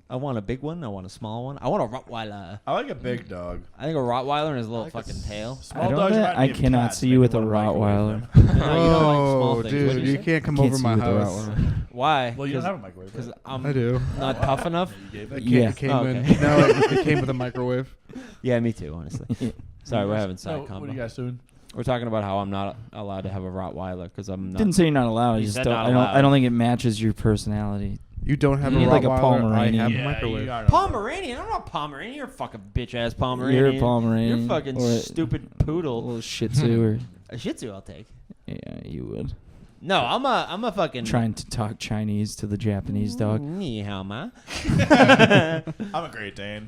I want a big one. I want a small one. I want a Rottweiler. I like a big dog. I think a Rottweiler and his little like a fucking tail. Small I don't dogs know. remind I me of cannot cats. see Make you me with a wanna microwave Rottweiler. them. No, you don't like small Oh, things. dude, What'd you say? can't come Can't over see my with a house. Rottweiler. Why? Well, you don't 'Cause- have a microwave. Because right? I'm I do. not tough enough. You gave It it? came, Yeah. it came Oh, in. okay. No, it came with a microwave. Yeah, me too, honestly. Sorry, we're having So, side what combo. are you guys doing? We're talking about how I'm not allowed to have a Rottweiler because I'm not. Didn't say you're not allowed. I You just said don't. not I don't. allowed. I don't think it matches your personality. You don't have You a need like a Rottweiler. I Pomeranian. have Yeah, a microwave. you are- Pomeranian? I'm not Pomeranian. You're a fucking bitch ass Pomeranian. You're a Pomeranian. You're fucking or stupid a poodle. little Shih Tzu, or A Shih Tzu, I'll take. yeah, you would. No, I'm a fucking. Trying to talk Chinese to the Japanese dog. Ni hao ma. I'm a Great Dane.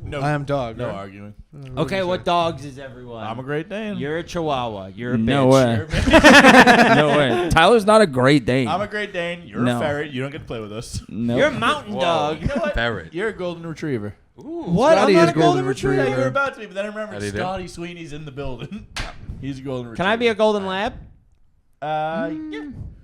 No, I am dog. no right? arguing. Okay, what dogs is everyone? I'm a Great Dane. You're a Chihuahua. You're a No bitch. way. You're a No way. Tyler's not a Great Dane. I'm a Great Dane. You're No. a ferret. You don't get to play with us. No. You're a mountain Whoa. dog. You know what? Ferret. You're a golden retriever. What? Scotty I'm not is a golden golden retriever. Yeah, you retriever. were about to be, but then I How remembered do you do? Scotty Sweeney's in the building. He's a golden retriever. Can I be a golden lab? Yeah.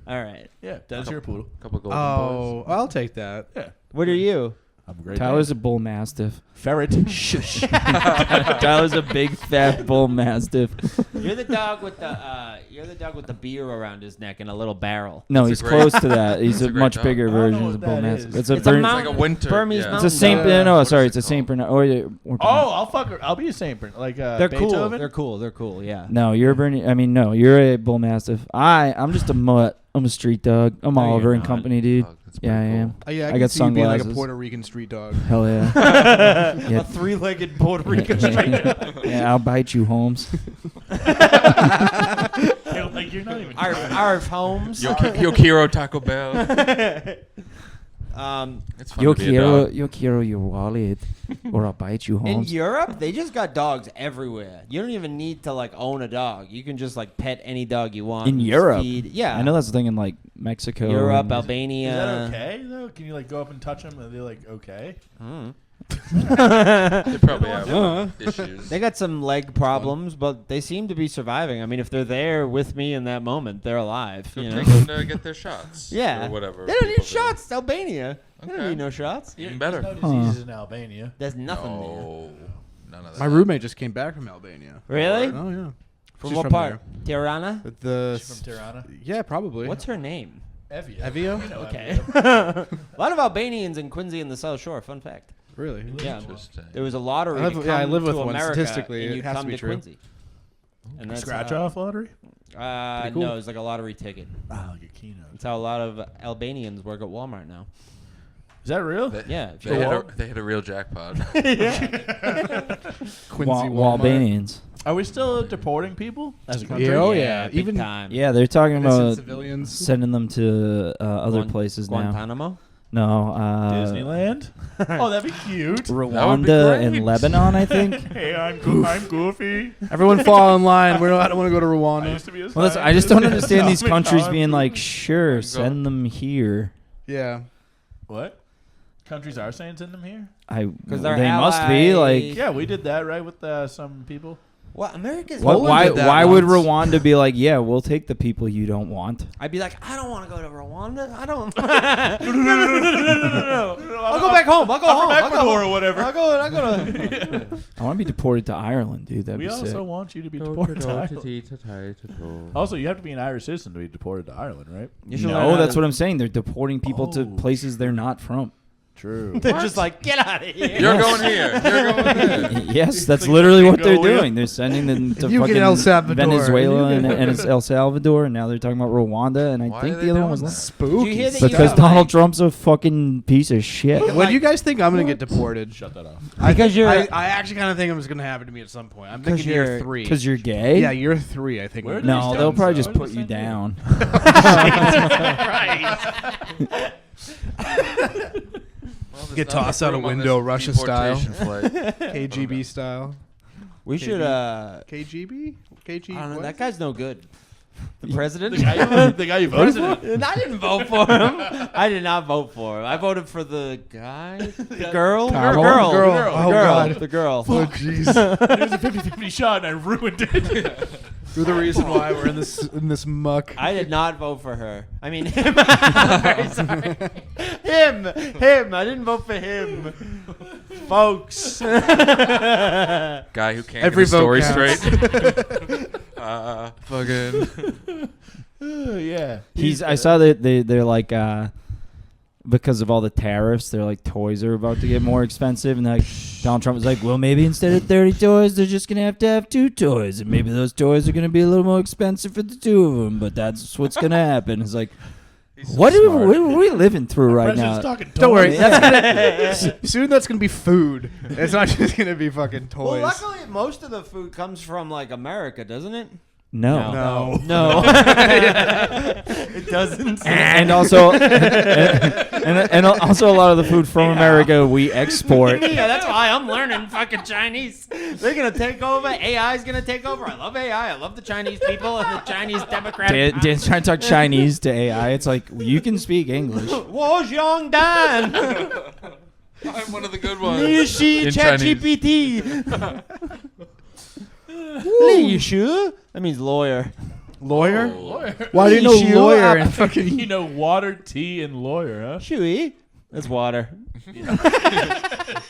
All right. Yeah, Dennis, you're a poodle. Couple golden Oh, I'll take that. Yeah. What are you? I'm a Great Tyler's Dane. a bull mastiff. Ferret. Shush. Tyler's a big fat bull mastiff. You're the dog with the beer around his neck and a little barrel. No, That's he's a great- close to that. He's that's a a great much dog. bigger I don't know version what of a bull that mastiff. is. It's a It's a Bern- mountain. It's like a winter. Burmese yeah. It's a Saint. Yeah. No, What's sorry, it it's a Saint called? Bernard. Oh, I'll fuck her. I'll be a Saint Bernard. Like They're cool. Beethoven. They're cool. They're cool. Yeah. No, you're a Bernie. I mean, no, you're a bull mastiff. I'm just a mutt. I'm a street dog. I'm No, Oliver you're and not. Company, dude. Dog, that's Yeah, I pretty am. cool. Yeah, I, I can got see you being like a sunglasses. Puerto Rican street dog. Hell yeah. A Yeah. three-legged Puerto Rican straight dog. Yeah, I'll bite you, Holmes. Like you're not even. Arf Holmes. Yokiro Taco Bell. It's fun to be a dog. Yo quiero your wallet, or I'll bite you, In Holmes. Europe, they just got dogs everywhere. You don't even need to like own a dog. You can just like pet any dog you want. In and Europe? feed. Yeah. I know that's the thing in like Mexico. Europe, and- Albania. Is that okay though? Can you like go up and touch them and they're like okay? They probably have issues. They got some leg problems, but they seem to be surviving. I mean, if they're there with me in that moment, they're alive. Go You know? take them to get their shots. Yeah. Or whatever. They don't need people do. shots. It's Albania. They don't Okay. need no shots. Even better. There's no diseases in Albania. There's nothing No. None of that. My roommate just came back from Albania. there. Really? Oh yeah. From She's what from part? Tirana? But the She's from Tirana. yeah, probably. What's her name? Evia. Evia? We know Okay. Evia. A lot of Albanians in Quincy and the South Shore. Fun fact. Really? Yeah. Interesting. There was a lottery I to live- come yeah, I live with to one. America, Statistically, and it you has to come be to true. Quincy. And that's Scratch how- off lottery. Pretty cool. No, it's like a lottery ticket. Oh, like a keynote. That's how a lot of Albanians work at Walmart now. Is that real? Yeah. If They you hit, walk- they hit a real jackpot. Quincy Wa- Walmart. Walbanians. Are we still deporting people as a country? Yeah, oh yeah, yeah. big Even time. Yeah, they're talking innocent about civilians. sending them to other Guan- places now. Guantanamo. No, Disneyland. Oh, that'd be cute. Rwanda and great. Lebanon, I think. Hey, I'm Goofy. Everyone fall in line. I don't want to go to I Rwanda. used to be a Well, I just don't understand these countries Tom being like, Cruise. sure, send them here. Yeah. What? Countries are saying send them here? they're They must be like. allies. Yeah, we did that right with some people. Well, America's. What, Poland why did that why would once. Rwanda be like, yeah, we'll take the people you don't want? I'd be like, I don't want to go to Rwanda. I don't. No. I'll go back home. I'll go home. I'll go Ecuador home. or whatever. I'll go to. I want to be deported to Ireland, dude. That'd We be also sick. want you to be deported to Ireland. Also, you have to be an Irish citizen to be deported to Ireland, right? You should learn No, how that's to- what I'm saying. They're deporting people to Oh. places they're not from. True. They're just like, get out of here. You're going here. You're going there. Yes, that's Like, literally you what they're go with- doing. They're sending them to You get fucking El Salvador. Venezuela and El Salvador, and now they're talking about Rwanda, and I Why think are the they other doing one was that? Spooky. Did you hear that because you Donald Trump's a fucking piece of shit. When do you guys think I'm gonna get deported? Shut that off. Because you're. I actually kind of think it's gonna happen to me at some point. I'm thinking year you're- 3. Because you're gay? Yeah, year 3. I think. Where I'm do gonna No, these be they'll done, probably so. just Where put does you it down. Get tossed out a window, Russia style. KGB style. We should. KGB? KG? I don't know. what? That guy's no good. The president. The guy you voted for? I didn't vote for him. I did not vote for him. I voted for the guy, the girl, Kamala? Girl. Oh, God. the girl. Oh jeez. It was a 50-50 shot, and I ruined it. You're the reason why we're in this muck. I did not vote for her. I mean, him. Very sorry. Him. I didn't vote for him, folks. Guy who can't Every get a story vote straight. Fucking. Yeah. I saw that they're like because of all the tariffs, they're like toys are about to get more expensive, and like Donald Trump was like, well, maybe instead of 30 toys, they're just gonna have to have 2 toys, and maybe those toys are gonna be a little more expensive for the 2 of them, but that's what's gonna happen. It's like, what are we living through right President's now? talking Don't worry. toys. That's gonna, soon that's gonna be food. It's not just gonna be fucking toys. Well, luckily, most of the food comes from like America, doesn't it? No. No. It doesn't. And also, and also a lot of the food from America we export. Yeah, that's why I'm learning fucking Chinese. They're gonna take over. AI's gonna take over. I love AI. I love the Chinese people and the Chinese Democratic. Dan's trying to talk Chinese to AI. It's like, you can speak English. Wozhong Dan. I'm one of the good ones. Nishi In Chinese. ChatGPT. Li Shu. That means lawyer. Lawyer? Lawyer. Why do you know Issue lawyer up. and fucking? You know water, tea, and lawyer, huh? Shui. That's water.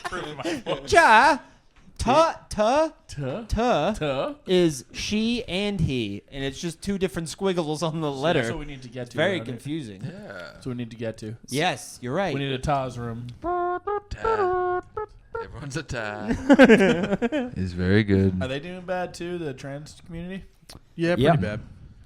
Proving my point. Cha. Ta. Tuh. Ta is she and he, and it's just 2 different squiggles on the letter. That's what we need to get to. Very around here. confusing. Yeah. That's what we need to get to. Yes, you're right. We need a Taz room. Ta. Everyone's a tie. Is very good. Are they doing bad too, the trans community? Yeah, pretty Yeah. bad.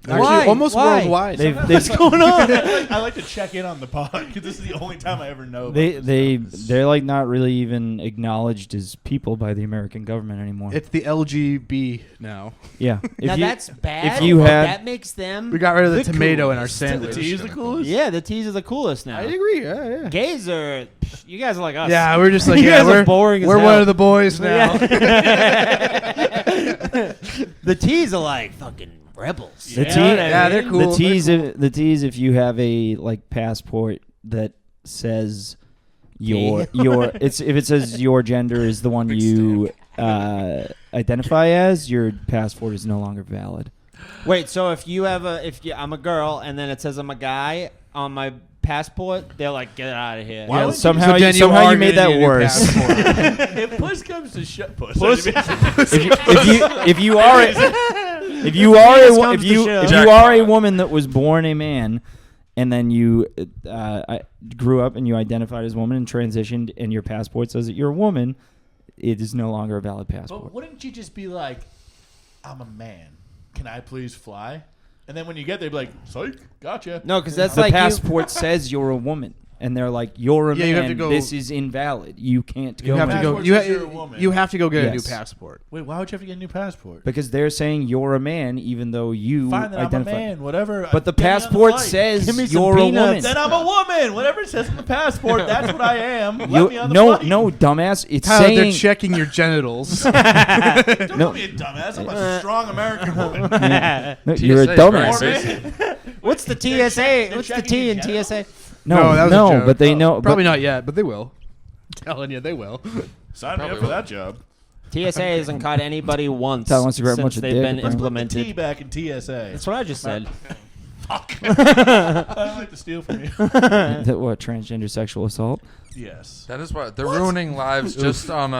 Actually, Why? almost Why? worldwide. They've going on? I like to check in on the pod because this is the only time I ever know. About they're like not really even acknowledged as people by the American government anymore. It's the LGB now. Yeah. Now that's bad. if you had- that makes them. We got rid of the tomato in our coolest. the sandwich. T is the coolest. Yeah, the T's are the coolest now. I agree. Yeah. Gays are. You guys are like us. Yeah, we're just like You guys are we're boring as We're hell. one of the boys now. The T's are like fucking rebels. The You T- know what I yeah, mean? they're cool. The T's if you have a like passport that says your if it says your gender is the one you identify as, your passport is no longer valid. Wait, so if I'm a girl and then it says I'm a guy on my passport, they're like, get out of here. Why Yeah, would you- somehow then you are made gonna that need a new worse. passport. If puss comes to shut puss, if you are a woman that was born a man, and then you grew up and you identified as a woman and transitioned, and your passport says that you're a woman, it is no longer a valid passport. But wouldn't you just be like, I'm a man. Can I please fly? And then when you get there, be like, psych, gotcha. No, because that's The like passport says you're a woman, and they're like, you're a Yeah, you have to man. go- This is invalid. You can't You go. have to anywhere." go. Passport You, says you're a woman. you have to go get a new Yes. passport. Wait, why would you have to get a new passport? Because they're saying you're a man, even though you Fine, then identify. I'm a man, whatever. But the Get me on passport flight. says Give me some you're a peanuts. woman. Then I'm a woman. Whatever it says on the passport, that's what I am. Let me on the no, flight. no, dumbass. It's Tyler, they're saying checking your genitals. Don't no. call me a dumbass. I'm a strong American woman. no, you're a TSA is very dumbass. basic. What's the They're TSA? checking What's the your T in genitals? TSA? No, that was a joke. but they know. Probably but, not yet, but they will. I'm telling you, they will. Sign me up Probably for will. that job. TSA hasn't caught anybody once Tyler wants to grab a bunch since of they've dick, been apparently. Put the T implemented. back in TSA. That's what I just said. Fuck. I don't like to steal from you. that what transgender sexual assault? Yes. That is what they're ruining lives just on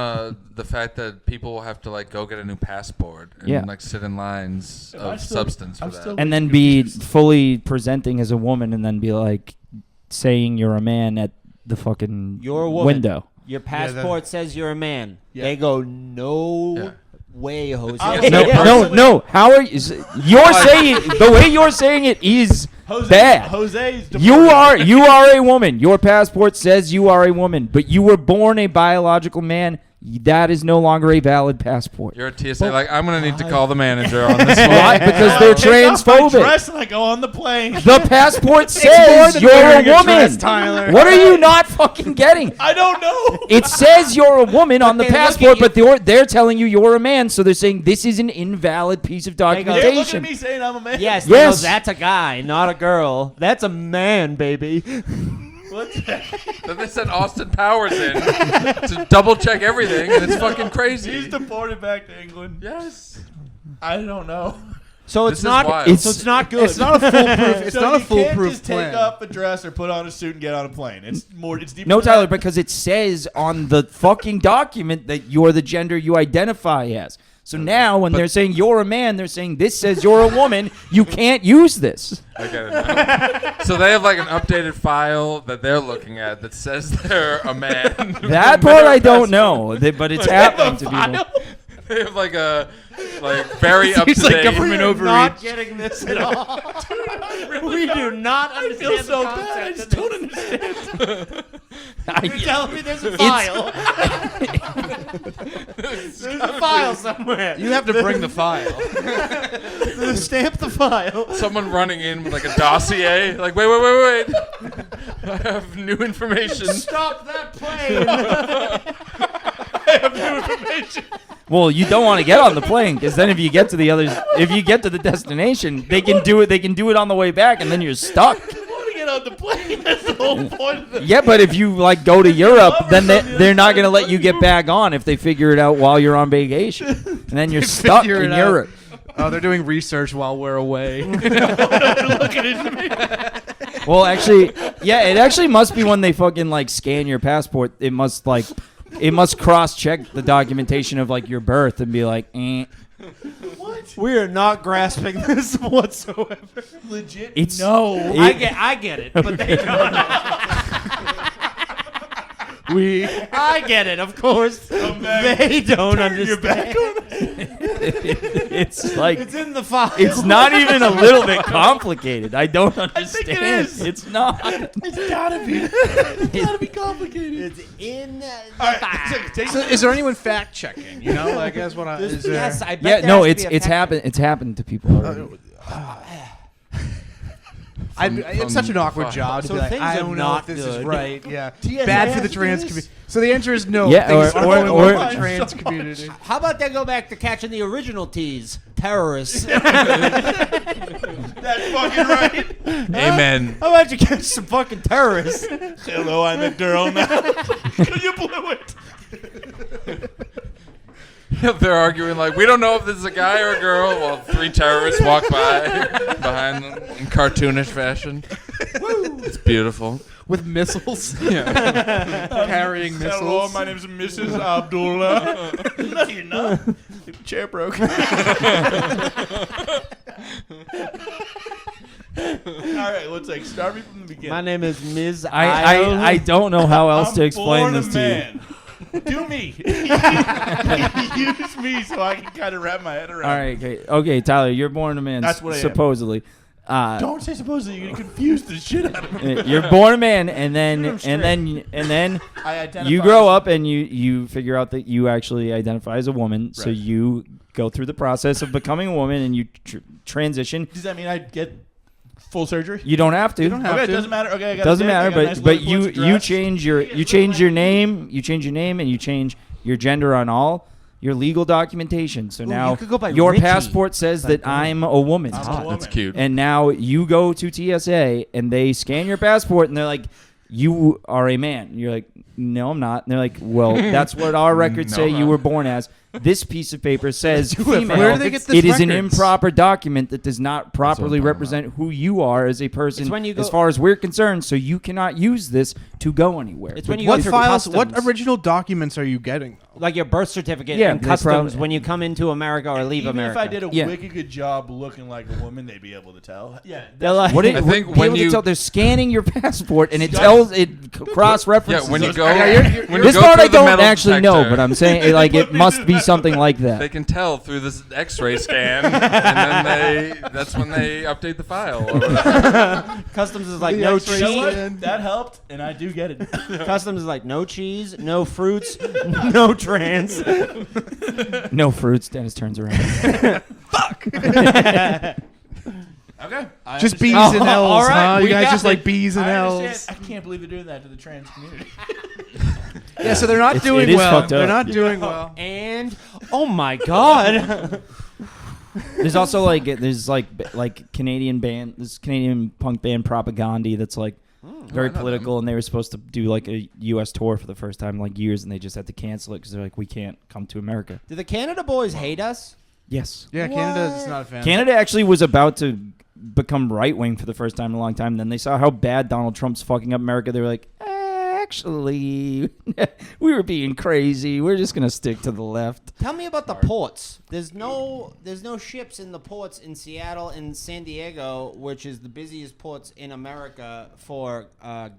the fact that people have to like go get a new passport and Yeah. like sit in lines I of still- substance for I'm that. still- And then be fully presenting as a woman, and then be like saying you're a man at the fucking You're a woman. window. Your passport says you're a man. Yeah. They go, no Yeah. way, Jose. I- No, Yeah. no. How are you? You're saying the way you're saying it is bad. Jose's You are a woman. Your passport says you are a woman, but you were born a biological man. That is no longer a valid passport. You're at TSA, like, I'm going to need to call the manager on this Why? one. Because they're Take off my transphobic. dress and I go on the plane. The passport says you're a woman. Tyler. What are you not fucking getting? I don't know. It says you're a woman on the they look at passport, you- but they're telling you you're a man, so they're saying this is an invalid piece of go- They're looking at documentation. me saying I'm a man. Yes, Yes. no, that's a guy, not a girl. That's a man, baby. What's that? Then they sent Austin Powers in to double check everything, and it's fucking crazy. He's deported back to England. Yes. I don't know. So This it's is not. wild. So it's not good. It's not a foolproof. It's So not a you can't foolproof just plan. take off a dress or put on a suit and get on a plane. It's more. It's deeper. No, than Tyler, that. because it says on the fucking document that you're the gender you identify as. So now when they're saying you're a man, they're saying this says you're a woman. You can't use this. I get it now. So they have like an updated file that they're looking at that says they're a man. That part I don't know, but it's happening to people. They have like a very up to Seems like date. government We're overreach. not getting this at all. We do not I understand feel so the bad. I concept just of don't this. understand. You're telling me there's a file. There's a file somewhere. You have to bring the file. Stamp the file. Someone running in with like a dossier, like wait. I have new information. Stop that plane. Well, you don't want to get on the plane because then if you get to the destination, they can do it. They can do it on the way back, and then you're stuck. I want to get on the plane. That's the whole point of it. Yeah, but if you like go to Europe, then they're not going to let you get back on if they figure it out while you're on vacation, and then you're stuck Figure in it out. Europe. Oh, they're doing research while we're away. Well, actually, yeah, it actually must be when they fucking like scan your passport. It must cross-check the documentation of like your birth and be like, What? We are not grasping this whatsoever. Legit? It's no. I get it, but they don't. I get it, of course. They don't Turn your understand. back on us. It's like It's in the file. it's not even a little bit complicated. I don't understand. think it is. It's not. It's gotta be. It's gotta be complicated. It's in the All right, file. So is there anyone fact checking? You know, like that's what I. Is there, Yes, I bet. Yeah, there no, has to be a it's fact- happened. It's happened to people already. it's such an awkward job to So be like, things I are don't know not if this is good. right. Yeah, TSA bad for the has to trans do community. this? So the answer is no. Yeah, things or- are going or- on with the trans community. How about they go back to catching the original T's? Terrorists. That's fucking right. Amen. How about you catch some fucking terrorists? Hello, I'm a girl now. You blew it. They're arguing like, we don't know if this is a guy or a girl, while 3 terrorists walk by behind them in cartoonish fashion. It's beautiful. With missiles, Yeah. carrying missiles. Hello, my name's Mrs. Abdullah. No, you're not. The chair broke. All right, let's start me from the beginning. My name is Ms. I don't know how else I'm to explain born this a to you. man. Do me. Use me so I can kind of wrap my head around. All right, okay, Tyler, you're born a man. That's what I am. supposedly. Don't say supposedly. You're gonna confuse the shit out of me. You're born a man, and then I'm and then I identify. you grow up and you figure out that you actually identify as a woman. So Right. you go through the process of becoming a woman, and you transition. Does that mean I get full surgery? You don't have to. Okay, it doesn't matter. Okay, I got Doesn't a dick, I matter, got a but nice but little you flimsy dress. change your name, you change your name, and you change your gender on all your legal documentation. So now you could go by your Richie. passport says that I'm a woman. I'm a woman. That's cute. And now you go to TSA and they scan your passport and they're like, you are a man. And you're like, no, I'm not. And they're like, well, that's what our records No, say I'm you not. were born as. This piece of paper says female. Where do they get this It is an records? improper document that does not properly talking represent who you are as a person It's when you as go- far as we're concerned, so you cannot use this to go anywhere. It's when you go What through files? customs. What original documents are you getting? Like your birth certificate Yeah, and they customs probably- when you come into America or leave Even America. if I did a Yeah. wicked good job looking like a woman, they'd be able to tell. Yeah, They're like, What it, I think be when able to you- tell, they're scanning your passport and it tells it cross references. Yeah, when you us. go, when This you go part through I the don't metal actually know, detector, but I'm saying like it must be something like that. they can tell through this X-ray scan, and then that's when they update the file. Or whatever. customs is like The no X-ray You know cheese. what? That helped, and I do get it. Customs is like no cheese, no fruits, no trans. No fruits. Dennis turns around. Okay. I Just B's understand. and L's, all right, huh? You we guys got just it. like B's and I L's. understand. I can't believe they're doing that to the trans community. Yeah, so they're not It doing is well. fucked up. They're not doing well. And oh my god, There's also like Canadian band, this Canadian punk band Propaganda that's like very I know political, and they were supposed to do like a U.S. tour for the first time in like years, and they just had to cancel it because they're like, we can't come to America. do the Canada boys hate us? Yes. Yeah, Canada's not a fan. Canada actually was about to become right wing for the first time in a long time. Then they saw how bad Donald Trump's fucking up America. They were like, actually, we were being crazy. We're just gonna stick to the left. Tell me about the ports. There's no ships in the ports in Seattle and San Diego, which is the busiest ports in America for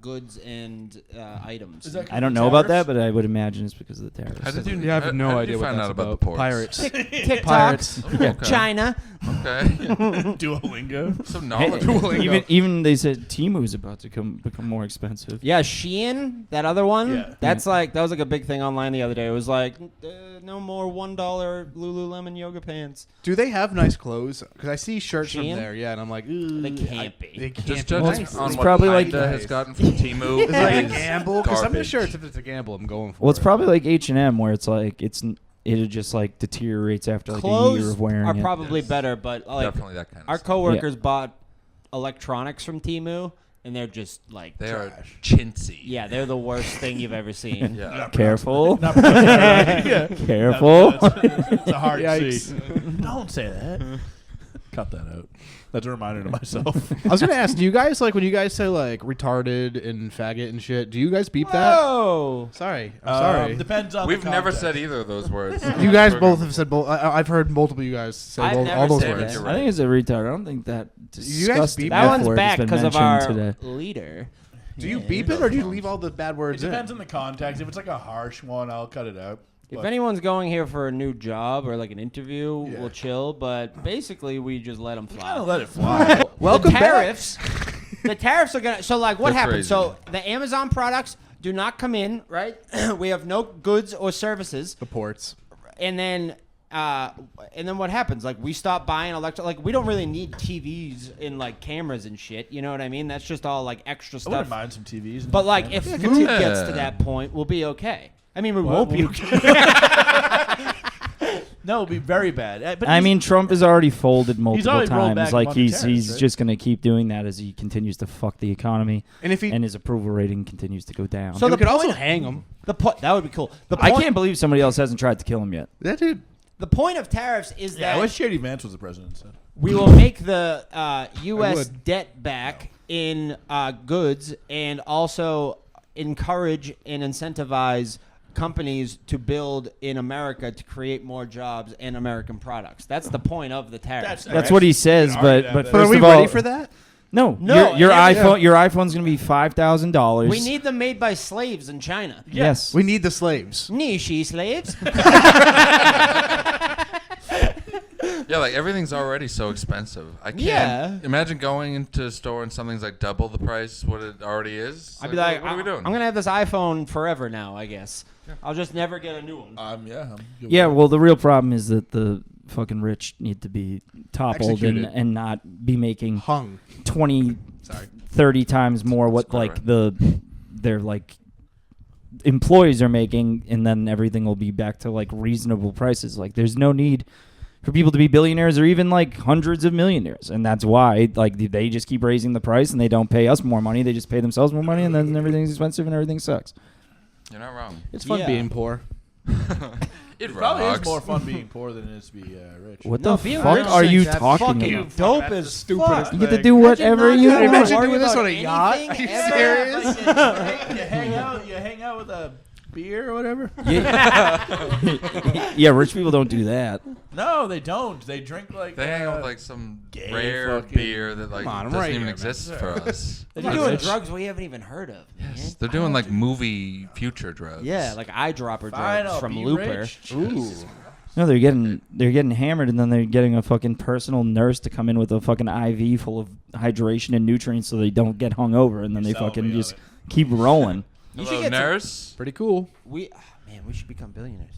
goods and items. Is that I don't know about that, tariffs? but I would imagine it's because of the tariffs. How did you? Yeah, I have no how did idea you what find that's out about the about. ports? Pirates. TikTok, Pirates. Oh, okay. China. Okay. Duolingo. So Hey, knowledgeable. even they said Temu's about to become more expensive. Yeah, Shein, that other one. Yeah. That's that was like a big thing online the other day. It was like no more $1 Lululemon yoga pants. Do they have nice clothes? Because I see shirts from Shein? there, yeah, and I'm like, They can't be. They can't Just be. judging Nice. on It's what probably like Pinda has gotten from Temu. It's like a is gamble. Because some of the garbage. shirts, if it's a gamble, I'm going for. Well, it's it. probably like H&M where it's like it just like deteriorates after like a year Clothes of wearing are it. probably better, but like Definitely that kind of our stuff. coworkers bought electronics from Temu, and they're just like They are Trash. chintzy. yeah, they're the worst thing you've ever seen. Yeah. Careful. Not yeah. Careful. It's a hard Yikes. C. Don't say that. Cut that out. That's a reminder to myself. I was gonna ask, do you guys like when you guys say like retarded and faggot and shit? Do you guys beep that? Whoa! Sorry, I'm sorry. Depends on We've the never context. said either of those words. You guys both have said both. I've heard multiple of you guys say I've both, never all those said words. that. You're I think it's a retard. I don't think that You guys disgusting beep That F one's word back has been because of mentioned our today. leader. Do you beep it or do you leave all the bad It words in? depends on the context. If it's like a harsh one, I'll cut it out. If But- anyone's going here for a new job or like an interview, Yeah. we'll chill. But basically, we just let them fly. Kind of let it fly. Welcome the back. tariffs. The tariffs are gonna. So like, what They're happens? crazy. So the Amazon products do not come in, right? We have no goods or services, The ports. and then what happens? Like we stop buying like we don't really need TVs and like cameras and shit. You know what I mean? That's just all like extra I stuff. wouldn't mind some TVs. and But like, cameras. if food Yeah. gets to that point, we'll be okay. I mean, we What? won't be okay. No, it'd be very bad. But I he's- mean, Trump has already folded multiple already rolled back times. a Like bunch of he's tariffs, right? just gonna keep doing that as he continues to fuck the economy, And if he, and his approval rating continues to go down. So we the could also point- hang him. That would be cool. I can't believe somebody else hasn't tried to kill him yet. That dude. The point of tariffs is yeah, I that wish J.D. Vance was the president. So. we will make the U.S. would. debt back in goods and also encourage and incentivize companies to build in America to create more jobs and American products. That's the point of the tariffs. That's what he says, Argue but that, but but first are we of all, ready for that? No, No, your yeah, iPhone your iPhone's gonna be $5,000. We need them made by slaves in China. yes. We need the slaves. Nishi slaves. Yeah, like everything's already so expensive. I can't Yeah. imagine going into a store and something's like double the price what it already is. I'd be like, what are we doing? I'm gonna have this iPhone forever now. I guess I'll just never get a new one. Yeah. I'm good Yeah, with well, the real problem is that the fucking rich need to be toppled Executed. and not be making Hung. 20, Sorry. 30 times more what quite like their like employees are making, and then everything will be back to like reasonable prices. Like there's no need for people to be billionaires or even like hundreds of millionaires, and that's why like they just keep raising the price and they don't pay us more money. They just pay themselves more money, and then everything's expensive and everything sucks. You're not wrong. It's fun Yeah. being poor. It It probably rocks. is more fun being poor than it is to be rich. What No, the being fuck rich are is you that talking fucking about? dope That's as the stupidest fuck. You get to thing. do whatever Imagine you not having want. to Imagine worry doing this about on a yacht. anything Are you ever. serious? You hang out with a beer or whatever. Yeah. Yeah, rich people don't do that. No, they don't. They drink like They hang out with like some gay rare fucking- beer that like Come on, I'm doesn't right even here, man. exist for us. They're Come on, doing Rich. drugs we haven't even heard of. Yes, they're doing like movie future drugs. Yeah, like eyedropper Fine, drugs I'll from be Looper. rich. Ooh. No, they're getting hammered, and then they're getting a fucking personal nurse to come in with a fucking IV full of hydration and nutrients so they don't get hungover, and then they Sell fucking me on just it. keep rolling. You should Hello, get some- nurse. Pretty cool. Man, we should become billionaires.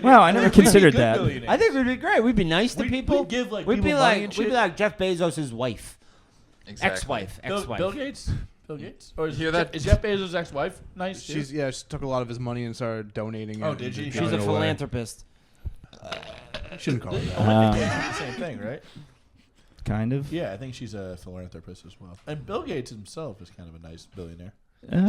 Wow, I never considered that. I think we'd be great. We'd be nice to We'd- people. we'd give, like, we'd people be money like and we'd be shit. like Jeff Bezos' wife, Exactly. ex-wife, ex-wife. Bill Gates? Bill Gates? Or is, Hear that? is Jeff Bezos' ex-wife nice too? She took a lot of his money and started donating. Oh, it did and she? just She's giving a it away. philanthropist. Shouldn't call her that. Olympic Games is the same thing, right? Kind of. Yeah, I think she's a philanthropist as well. And Bill Gates himself is kind of a nice billionaire.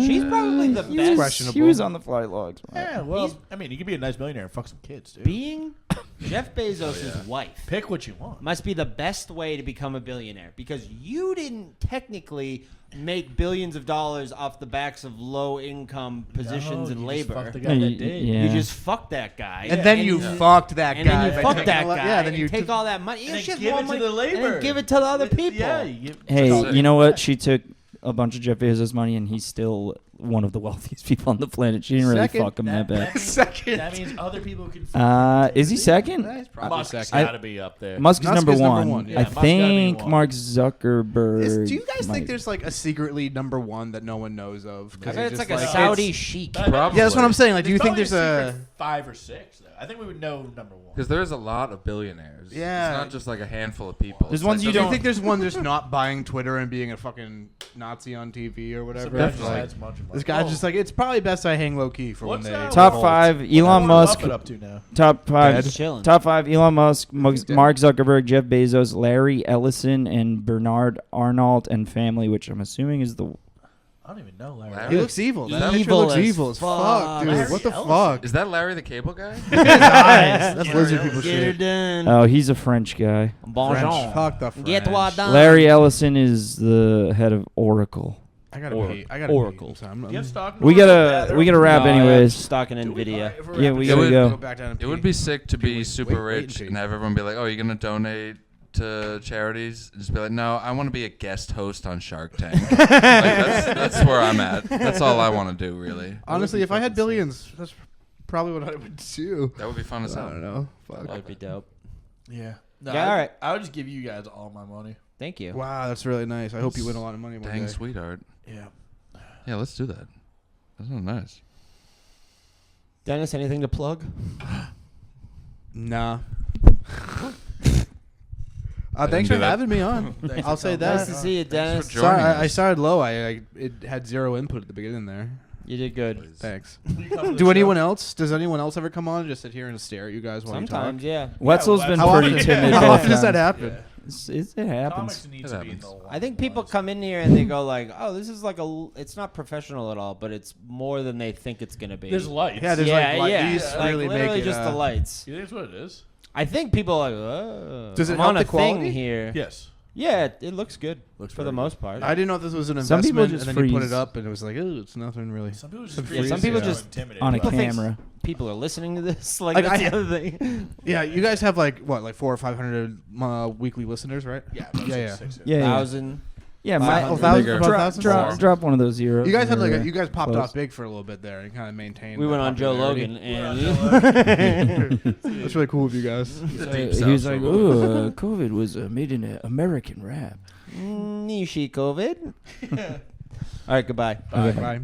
She's probably the he best- Was, Questionable. he was on the flight logs. Yeah, well, He's- I mean, you can be a nice billionaire and fuck some kids, dude. Being Jeff Bezos' yeah. wife Pick what you want. must be the best way to become a billionaire because you didn't technically make billions of dollars off the backs of low-income positions No, and you labor. Just fucked the guy that did. Yeah. You just fucked that guy, And then you fucked that and guy. then you by fuck taking that a lot- guy. Yeah, then you take all that money. And then shit, give more it to money, the and labor. then give it to the other people. Yeah, you give, Hey, Sick. you know what? She took a bunch of Jeff Bezos' money, and he's still one of the wealthiest people on the planet. She didn't really Second, fuck him that bad. means, Second. that means other people can. fuck Is he second? He's probably Musk's second. got to be up there. Musk is Musk number is number one. one, yeah. I Musk's gotta be think one. Mark Zuckerberg. Do you guys might- think there's like a secretly number one that no one knows of? I 'Cause bet he it's just, like a it's- Saudi sheik. Probably. Yeah, that's what I'm saying. Like, do you think There's there's probably a? secret 5 or 6? Though. I think we would know number one. Because there is a lot of billionaires. Yeah. It's not just like a handful of people. There's It's ones like you Do you don't- think there's one just not buying Twitter and being a fucking Nazi on TV or whatever? Some guy just Like, has a bunch of money. this guy's Oh, just like, it's probably best I hang low key for What's when they that? Top What's- 5, what's Elon Warren Musk. Buffett up to now? Top 5. Dead. Chilling. Top 5, Elon Musk, dead. Mark Zuckerberg, Jeff Bezos, Larry Ellison, and Bernard Arnault and family, which I'm assuming is the... I don't even know Larry. Larry? He looks evil. That picture Evil looks as evil as fuck, fuck. dude. Larry What the Ellison. fuck? Is that Larry the Cable Guy? That's lizard people Get her shit. done. Oh, he's a French guy. Bonjour. Fuck the French. Get what done. Larry Ellison is the head of Oracle. I gotta pee. I gotta Oracle. pee. I'm Do you have stock? We gotta wrap No, anyways. Stock in Do we- Nvidia. if we're Yeah, wrapping we It gotta would- go. Go back down and It would pee. be sick to be Wait, super wait and rich pee. and have everyone be like, "Oh, you're gonna donate to charities?" And just be like, "No, I want to be a guest host on Shark Tank." Like, that's where I'm at. That's all I want to do, really. Honestly, if I had billions, that's probably what I would do. That would be fun as I hell. don't know. Fuck. That would be dope. Yeah. No, Yeah, all right. I would just give you guys all my money. Thank you. Wow, that's really nice. I hope you win a lot of money one Dang, day. sweetheart. Yeah. Yeah, let's do that. That sounds nice. Dennis, anything to plug? Nah. didn't Thanks do for that. having me on. Thanks I'll for say coming. that. Nice to see you, Dennis. for joining Sorry, I us. started low. It had zero input at the beginning there. You did good. Thanks. You come to the Do show? anyone else? Does anyone else ever come on and just sit here and stare at you guys while Sometimes, you yeah. Wetzel's been talk? pretty timid. How both often does that times. happen? It happens. Comics need It to be in happens. the long I think people lines. come in here and they go like, "Oh, this is like it's not professional at all, but it's more than they think it's gonna be." There's lights. Yeah, there's yeah, like yeah. these Like, really literally make it. just the lights. You think that's what it is? I think people are like, "Oh, Does it I'm help on the a thing quality? here." Yes. Yeah, it looks good Looks for the very most part. I didn't know if this was an Some people investment, just and then you put freeze. it up, and it was like, oh, it's nothing really. Some people just Some people so just intimidated on a by it. think- camera. People are listening to this. Like Like, that's I- the other thing. Yeah, you guys have like 400 or 500 weekly listeners, right? Yeah, about Yeah, six, Yeah, yeah. 1,000. Yeah, 500. my, Bigger. drop one of those zeros. You guys had like or, you guys popped close. off big for a little bit there and kind of maintained. We that went on Joe popularity. Logan and That's really cool of you guys. He was like, "Ooh, COVID was made in American rap." Nishi COVID. All right, goodbye. Bye.